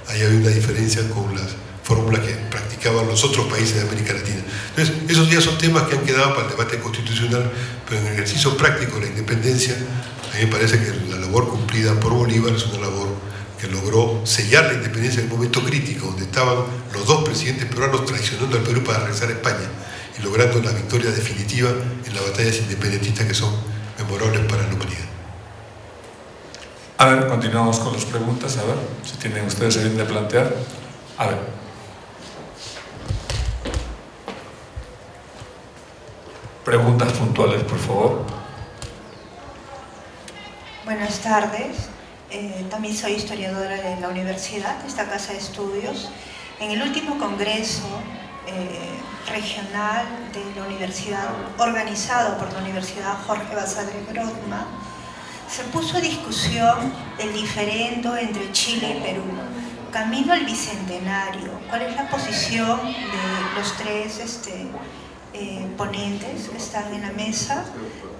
Ahí había una diferencia con las fórmulas que practicaban los otros países de América Latina. Entonces, esos ya son temas que han quedado para el debate constitucional, pero en el ejercicio práctico de la independencia, a mí me parece que la labor cumplida por Bolívar es una labor que logró sellar la independencia en un momento crítico, donde estaban los dos presidentes peruanos traicionando al Perú para regresar a España y logrando la victoria definitiva en las batallas independentistas que son memorables para la humanidad. A ver, continuamos con las preguntas, a ver, si tienen ustedes a bien de plantear. A ver. Preguntas puntuales, por favor. Buenas tardes. También soy historiadora de la universidad, de esta casa de estudios. En el último congreso regional de la universidad, organizado por la Universidad Jorge Basadre Grodman, se puso a discusión el diferendo entre Chile y Perú, camino al bicentenario. ¿Cuál es la posición de los tres ponentes que están en la mesa?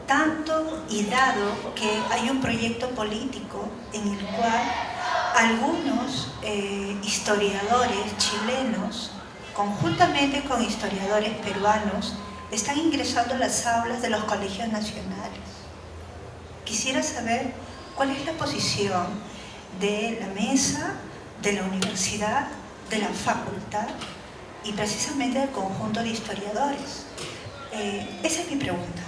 Tanto y dado que hay un proyecto político en el cual algunos historiadores chilenos, conjuntamente con historiadores peruanos, están ingresando a las aulas de los colegios nacionales. Quisiera saber cuál es la posición de la mesa, de la universidad, de la facultad y precisamente del conjunto de historiadores. Esa es mi pregunta.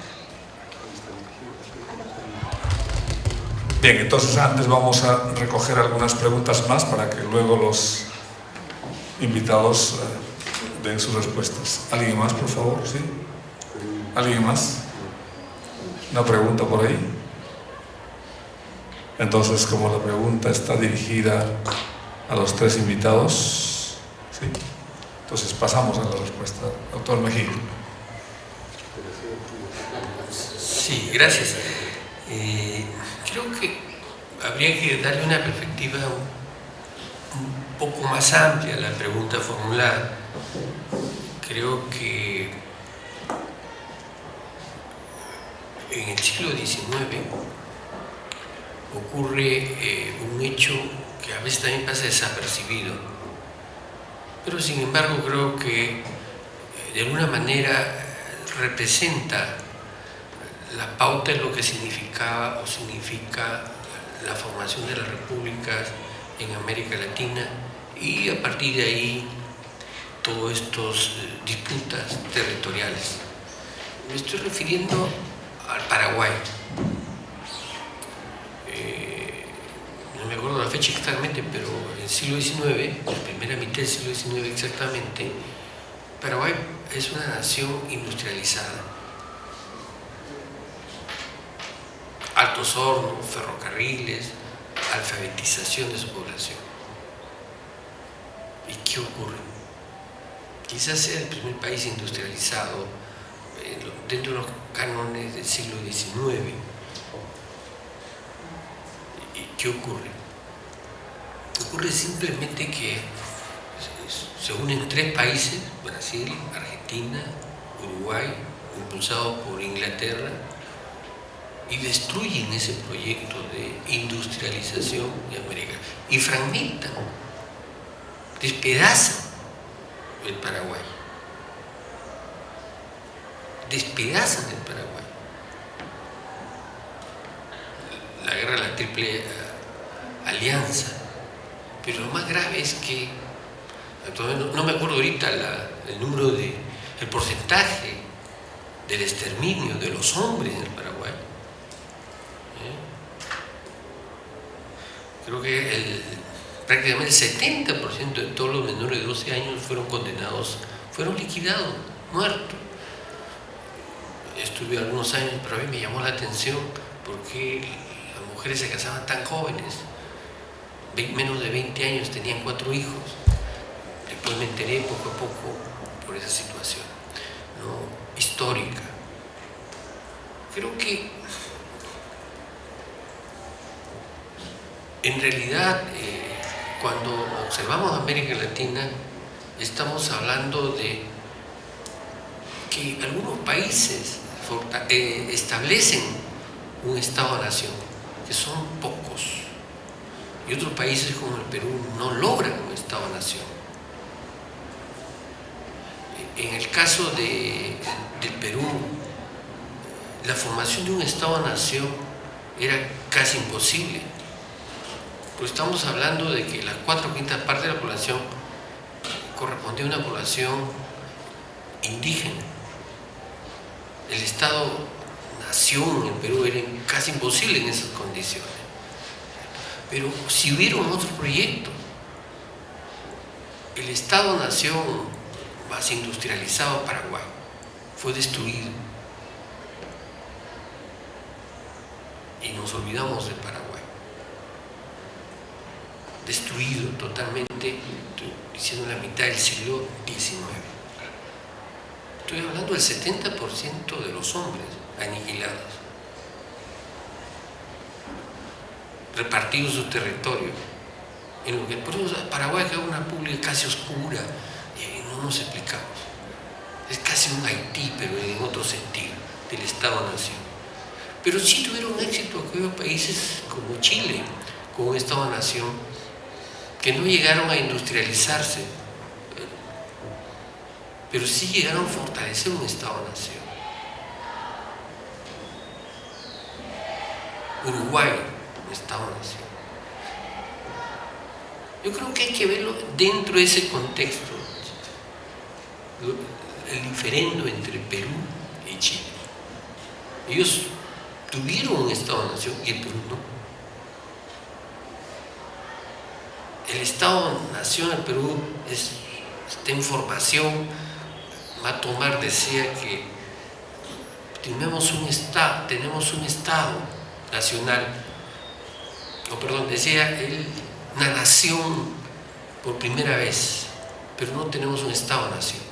Bien, entonces antes vamos a recoger algunas preguntas más para que luego los invitados den sus respuestas. ¿Alguien más, por favor? ¿Sí? ¿Alguien más? ¿Una pregunta por ahí? Entonces, como la pregunta está dirigida a los tres invitados, ¿sí? Entonces pasamos a la respuesta. Doctor Mejía. Sí, gracias. Creo que habría que darle una perspectiva un poco más amplia a la pregunta formulada. Creo que en el siglo XIX ocurre un hecho que a veces también pasa desapercibido, pero sin embargo creo que de alguna manera representa la pauta de lo que significaba o significa la formación de las repúblicas en América Latina, y a partir de ahí todas estas disputas territoriales. Me estoy refiriendo al Paraguay. No me acuerdo la fecha exactamente, pero en el siglo XIX, la primera mitad del siglo XIX exactamente, Paraguay es una nación industrializada. Altos hornos, ferrocarriles, alfabetización de su población. ¿Y qué ocurre? Quizás sea el primer país industrializado dentro de los cánones del siglo XIX. ¿Y qué ocurre? Ocurre simplemente que se unen tres países, Brasil, Argentina, Uruguay, impulsados por Inglaterra, y destruyen ese proyecto de industrialización de América y fragmentan, despedazan el Paraguay, despedazan el Paraguay. La guerra de la Triple Alianza, pero lo más grave es que actualmente no me acuerdo ahorita el número el porcentaje del exterminio de los hombres en el Paraguay. Creo que prácticamente el 70% de todos los menores de 12 años fueron condenados, fueron liquidados, muertos. Estuve algunos años, pero a mí me llamó la atención porque las mujeres se casaban tan jóvenes, menos de 20 años, tenían 4 hijos. Después me enteré poco a poco por esa situación, ¿no?, histórica. Creo que en realidad cuando observamos América Latina estamos hablando de que algunos países establecen un Estado-nación, que son pocos, y otros países como el Perú no logran un Estado-nación. En el caso del Perú, la formación de un Estado-nación era casi imposible, pues estamos hablando de que la 4/5 parte de la población correspondía a una población indígena. El Estado-nación en el Perú era casi imposible en esas condiciones. Pero si hubieron otros proyectos, el Estado-nación más industrializado Paraguay fue destruido. Y nos olvidamos de Paraguay. Destruido totalmente, estoy diciendo la mitad del siglo XIX. Estoy hablando del 70% de los hombres aniquilados, repartidos en su territorio. En lo que por eso Paraguay es una república casi oscura, y no nos explicamos. Es casi un Haití, pero en otro sentido, del Estado-nación. Pero sí tuvieron éxito aquellos países como Chile, con un Estado-nación, que no llegaron a industrializarse, pero sí llegaron a fortalecer un Estado-nación. Uruguay, un Estado-nación. Yo creo que hay que verlo dentro de ese contexto, el diferendo entre Perú y Chile. Ellos tuvieron un Estado-nación y el Perú no. El Estado-nación en Perú está en formación. Matomar decía que tenemos un Estado nacional, decía él, una nación por primera vez, pero no tenemos un Estado-nación.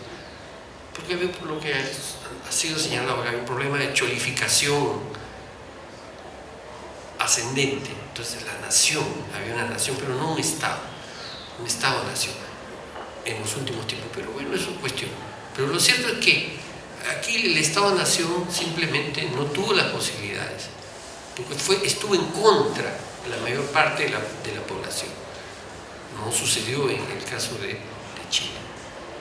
Porque había, por lo que ha sido señalado, había un problema de cholificación ascendente. Entonces la nación, había una nación, pero no un Estado-nación en los últimos tiempos. Pero bueno, eso es cuestión. Pero lo cierto es que aquí el Estado-Nación simplemente no tuvo las posibilidades, porque estuvo en contra de la mayor parte de la población. No sucedió en el caso de Chile.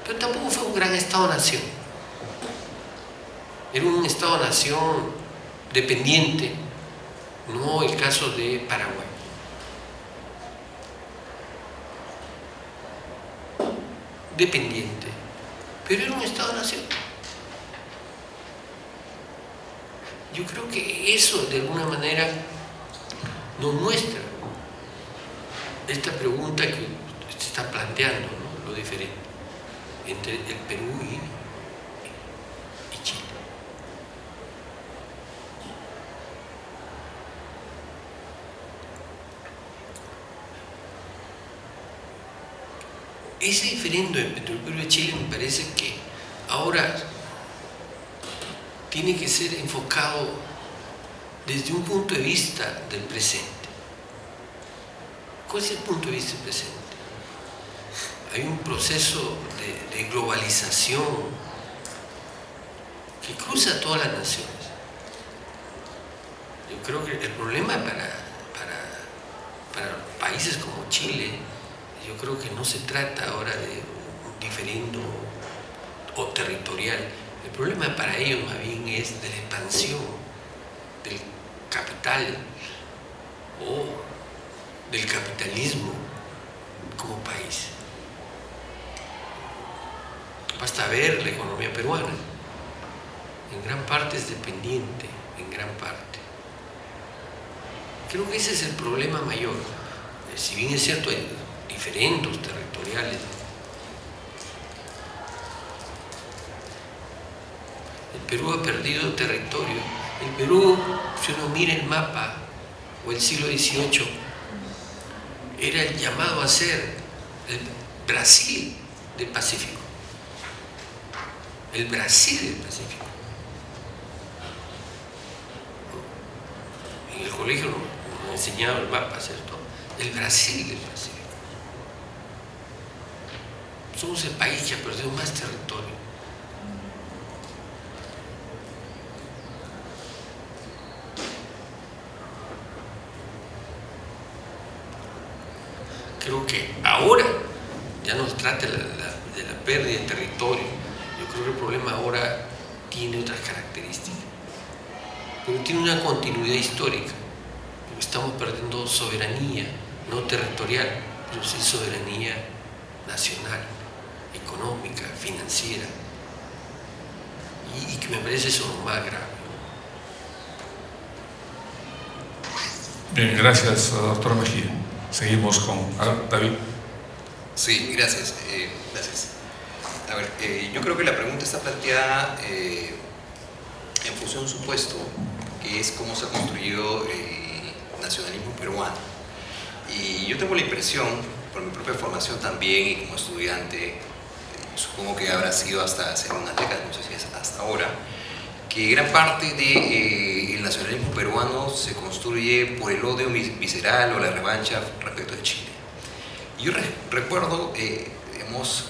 Pero tampoco fue un gran Estado-Nación. Era un Estado-Nación dependiente, no el caso de Paraguay. Dependiente, pero era un Estado-Nación. Yo creo que eso de alguna manera nos muestra esta pregunta que se está planteando, ¿no? Lo diferente entre el Perú y Chile. Ese diferendo entre el Perú y Chile me parece que ahora tiene que ser enfocado desde un punto de vista del presente. ¿Cuál es el punto de vista del presente? Hay un proceso de globalización que cruza todas las naciones. Yo creo que el problema para países como Chile, yo creo que no se trata ahora de un diferendo o territorial. El problema para ellos más bien es de la expansión del capital o del capitalismo como país. Basta ver la economía peruana. En gran parte es dependiente, en gran parte. Creo que ese es el problema mayor. Si bien es cierto, hay diferendos territoriales. El Perú ha perdido territorio. El Perú, si uno mira el mapa o el siglo XVIII, era el llamado a ser el Brasil del Pacífico. El Brasil del Pacífico. En el colegio nos enseñaba el mapa, ¿cierto? El Brasil del Pacífico. Somos el país que ha perdido más territorio. Creo que ahora ya no se trata de la pérdida de territorio. Yo creo que el problema ahora tiene otras características, pero tiene una continuidad histórica, porque estamos perdiendo soberanía, no territorial, pero sí soberanía nacional, económica, financiera, y que me parece eso lo más grave. Bien, gracias, doctor Mejía. Seguimos con David. Sí, gracias. Gracias. A ver, yo creo que la pregunta está planteada en función de un supuesto, que es cómo se ha construido el nacionalismo peruano. Y yo tengo la impresión, por mi propia formación también y como estudiante, supongo que habrá sido hasta hace unas décadas, no sé si es hasta ahora, que gran parte del nacionalismo peruano se construye por el odio visceral o la revancha respecto de Chile. Y yo recuerdo, digamos,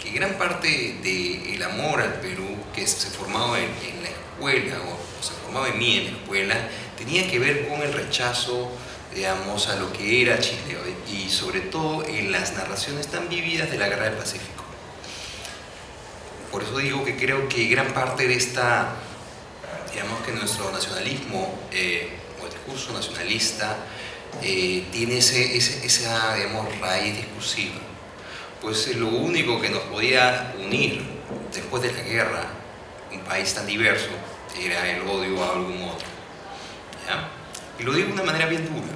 que gran parte del amor al Perú que se formaba en la escuela o se formaba en mí en la escuela tenía que ver con el rechazo, digamos, a lo que era Chile y sobre todo en las narraciones tan vívidas de la Guerra del Pacífico. Por eso digo que creo que gran parte de esta, digamos, que nuestro nacionalismo o el discurso nacionalista tiene esa, digamos, raíz discursiva. Pues lo único que nos podía unir después de la guerra, un país tan diverso, era el odio a algún otro. ¿Ya? Y lo digo de una manera bien dura.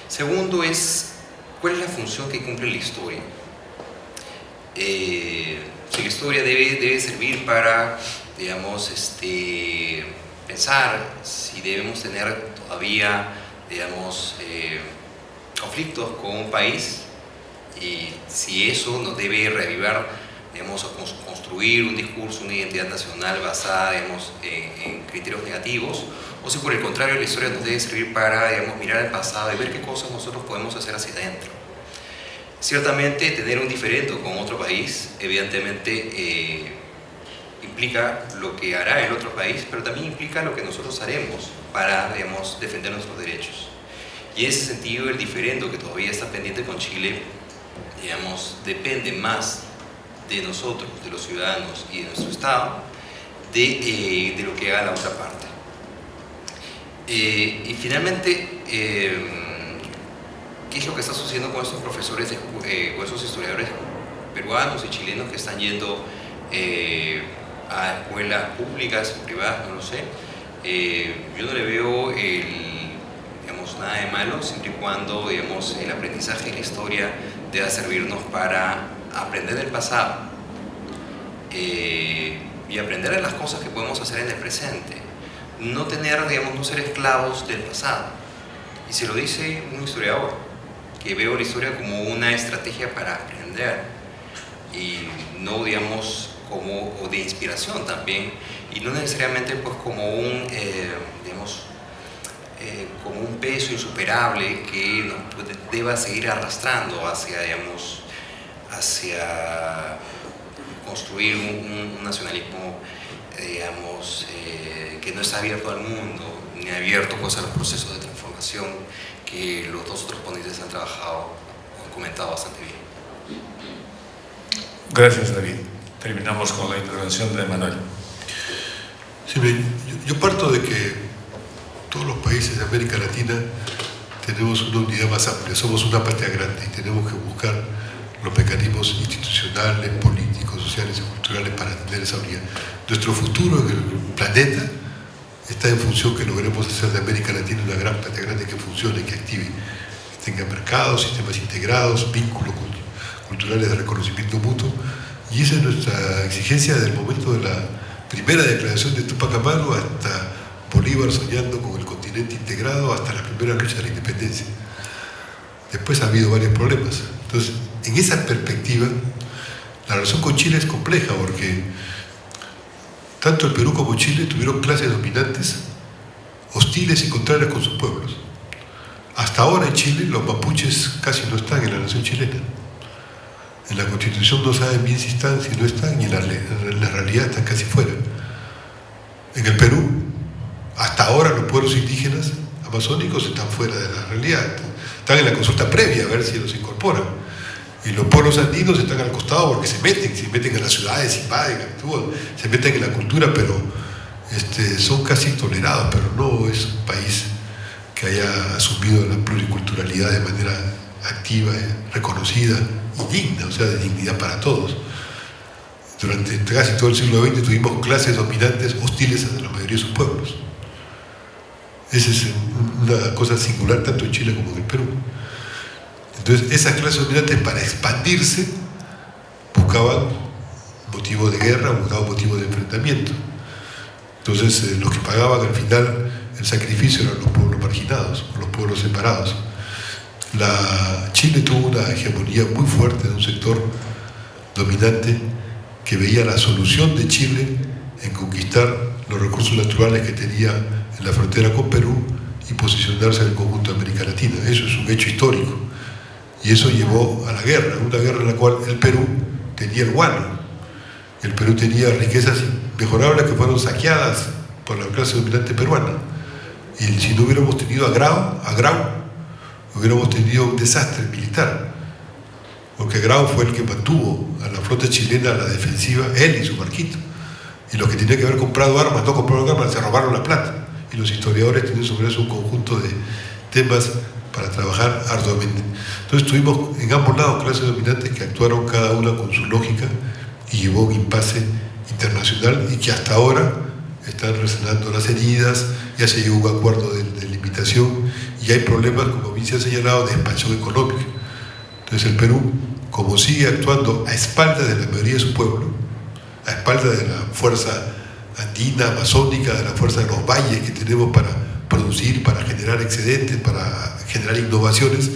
Segundo es, ¿cuál es la función que cumple la historia? Si la historia debe servir para, digamos, pensar si debemos tener todavía, digamos, conflictos con un país, y si eso nos debe reavivar, digamos, construir un discurso, una identidad nacional basada, digamos, en criterios negativos, o si por el contrario la historia nos debe servir para, digamos, mirar al pasado y ver qué cosas nosotros podemos hacer hacia adentro. Ciertamente tener un diferendo con otro país evidentemente implica lo que hará el otro país, pero también implica lo que nosotros haremos para, digamos, defender nuestros derechos. Y en ese sentido, el diferendo que todavía está pendiente con Chile, digamos, depende más de nosotros, de los ciudadanos y de nuestro Estado, de lo que haga la otra parte. Y finalmente, ¿qué es lo que está sucediendo con estos profesores, con esos historiadores peruanos y chilenos que están yendo a escuelas públicas, privadas, no lo sé? Yo no le veo digamos, nada de malo, siempre y cuando, digamos, el aprendizaje y la historia deba servirnos para aprender del pasado y aprender de las cosas que podemos hacer en el presente. No tener, digamos, no ser esclavos del pasado. Y se lo dice un historiador, que veo la historia como una estrategia para aprender y no, digamos, como o de inspiración también, y no necesariamente pues como un digamos, como un peso insuperable que nos deba seguir arrastrando hacia, digamos, hacia construir un nacionalismo, digamos, que no está abierto al mundo, ni abierto pues, a los procesos de transformación que los dos otros ponentes han trabajado, han comentado bastante bien. Gracias, David. Terminamos con la intervención de Manuel. Sí, yo parto de que todos los países de América Latina tenemos una unidad más amplia, somos una patria grande y tenemos que buscar los mecanismos institucionales, políticos, sociales y culturales para tener esa unidad. Nuestro futuro en el planeta está en función que logremos hacer de América Latina una gran patria grande que funcione, que active, que tenga mercados, sistemas integrados, vínculos culturales de reconocimiento mutuo, y esa es nuestra exigencia desde el momento de la primera declaración de Túpac Amaru hasta Bolívar soñando con el continente integrado, hasta la primera lucha de la independencia. Después ha habido varios problemas. Entonces, en esa perspectiva, la relación con Chile es compleja porque tanto el Perú como Chile tuvieron clases dominantes hostiles y contrarias con sus pueblos. Hasta ahora en Chile los mapuches casi no están en la nación chilena. En la Constitución no saben bien si están, si no están, y en la realidad están casi fuera. En el Perú, hasta ahora los pueblos indígenas amazónicos están fuera de la realidad. Están en la consulta previa a ver si los incorporan. Y los pueblos andinos están al costado porque se meten en las ciudades, invaden, actúan, se meten en la cultura, pero son casi tolerados, pero no es un país que haya asumido la pluriculturalidad de manera activa, reconocida y digna, o sea, de dignidad para todos. Durante casi todo el siglo XX tuvimos clases dominantes hostiles a la mayoría de sus pueblos. Esa es una cosa singular tanto en Chile como en el Perú. Entonces, esas clases dominantes para expandirse buscaban motivos de guerra, buscaban motivos de enfrentamiento. Entonces, los que pagaban al final el sacrificio eran los pueblos marginados, los pueblos separados. Chile tuvo una hegemonía muy fuerte de un sector dominante que veía la solución de Chile en conquistar los recursos naturales que tenía en la frontera con Perú y posicionarse en el conjunto de América Latina. Eso es un hecho histórico. Y eso llevó a la guerra, una guerra en la cual el Perú tenía el guano. El Perú tenía riquezas inmejorables que fueron saqueadas por la clase dominante peruana. Y si no hubiéramos tenido a Grau, hubiéramos tenido un desastre militar. Porque Grau fue el que mantuvo a la flota chilena a la defensiva, él y su barquito. Y los que tenían que haber comprado armas, no compraron armas, se robaron la plata. Y los historiadores tienen sobre eso un conjunto de temas para trabajar arduamente. Entonces tuvimos en ambos lados clases dominantes que actuaron cada una con su lógica y llevó un impasse internacional y que hasta ahora están resanando las heridas, ya se llegó a un acuerdo de limitación y hay problemas, como bien se ha señalado, de expansión económica. Entonces el Perú, como sigue actuando a espaldas de la mayoría de su pueblo, a espaldas de la fuerza andina, amazónica, de la fuerza de los valles que tenemos para producir, para generar excedentes, para generar innovaciones,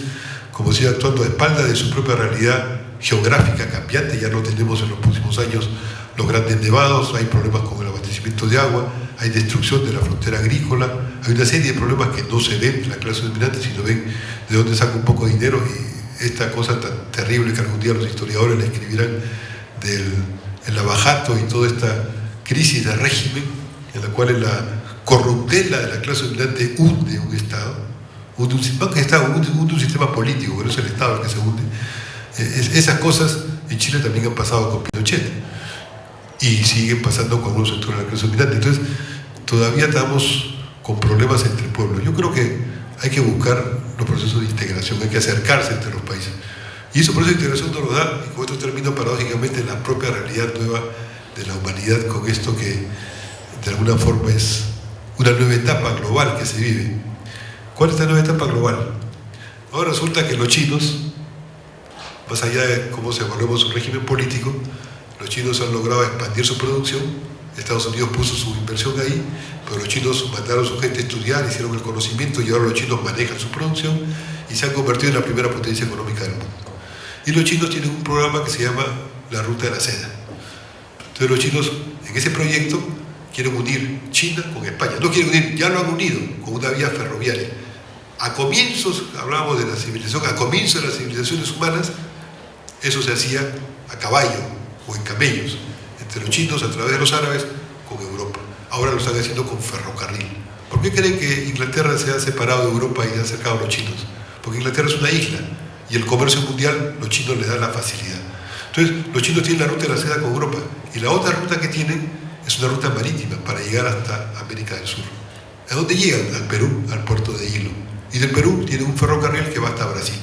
como sigue actuando a espaldas de su propia realidad geográfica cambiante. Ya no tenemos en los próximos años los grandes nevados, hay problemas con el abastecimiento de agua, hay destrucción de la frontera agrícola, hay una serie de problemas que no se ven en la clase dominante, sino ven de dónde saca un poco de dinero, y esta cosa tan terrible que algún día los historiadores le escribirán del Lavajato y toda esta crisis de régimen, en la cual la corruptela de la clase dominante hunde un Estado, hunde un sistema político, que no es el Estado el que se hunde. Esas cosas en Chile también han pasado con Pinochet y siguen pasando con algunos sectores de la clase dominante. Entonces, todavía estamos con problemas entre el pueblo. Yo creo que hay que buscar los procesos de integración, hay que acercarse entre los países. Y ese proceso de integración nos lo da, y con esto termino paradójicamente, la propia realidad nueva de la humanidad, con esto que de alguna forma es una nueva etapa global que se vive. ¿Cuál es esta nueva etapa global? Ahora resulta que los chinos, más allá de cómo se evaluó su régimen político, los chinos han logrado expandir su producción. Estados Unidos puso su inversión ahí, pero los chinos mandaron a su gente a estudiar, hicieron el conocimiento y ahora los chinos manejan su producción y se han convertido en la primera potencia económica del mundo. Y los chinos tienen un programa que se llama la Ruta de la Seda. Entonces los chinos en ese proyecto quieren unir China con España. No quieren unir, ya lo han unido con una vía ferroviaria. A comienzos, hablábamos de la civilización, a comienzos de las civilizaciones humanas, eso se hacía a caballo o en camellos, entre los chinos a través de los árabes con Europa. Ahora lo están haciendo con ferrocarril. ¿Por qué creen que Inglaterra se ha separado de Europa y ha acercado a los chinos? Porque Inglaterra es una isla y el comercio mundial, los chinos le dan la facilidad. Entonces, los chinos tienen la ruta de la seda con Europa y la otra ruta que tienen es una ruta marítima para llegar hasta América del Sur. ¿A dónde llegan? Al Perú, al puerto de Hilo. Y del Perú tienen un ferrocarril que va hasta Brasil.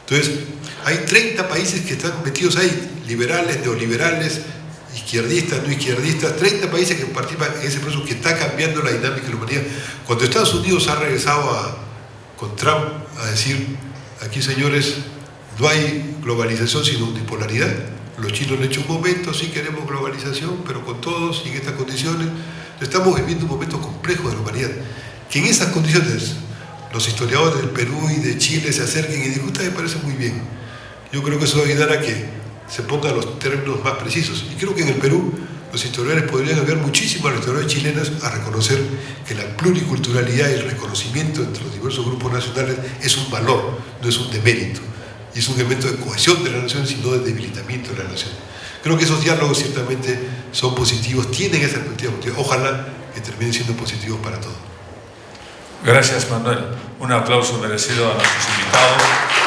Entonces, hay 30 países que están metidos ahí, liberales, neoliberales, izquierdistas, no izquierdistas, 30 países que participan en ese proceso que está cambiando la dinámica de la humanidad. Cuando Estados Unidos ha regresado con Trump a decir, aquí señores, no hay globalización sino unipolaridad. Los chinos le han hecho un momento, sí queremos globalización, pero con todos y en estas condiciones. Estamos viviendo un momento complejo de la humanidad. Que en esas condiciones los historiadores del Perú y de Chile se acerquen y discutan, me parece muy bien. Yo creo que eso va a ayudar a que se pongan los términos más precisos. Y creo que en el Perú los historiadores podrían ayudar muchísimo a los historiadores chilenos a reconocer que la pluriculturalidad y el reconocimiento entre los diversos grupos nacionales es un valor, no es un demérito. Y es un elemento de cohesión de la nación, sino de debilitamiento de la nación. Creo que esos diálogos ciertamente son positivos, tienen esa perspectiva positiva. Ojalá que terminen siendo positivos para todos. Gracias, Manuel. Un aplauso merecido a nuestros invitados,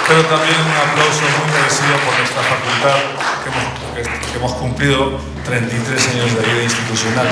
pero también un aplauso muy merecido por nuestra facultad, que hemos cumplido 33 años de vida institucional.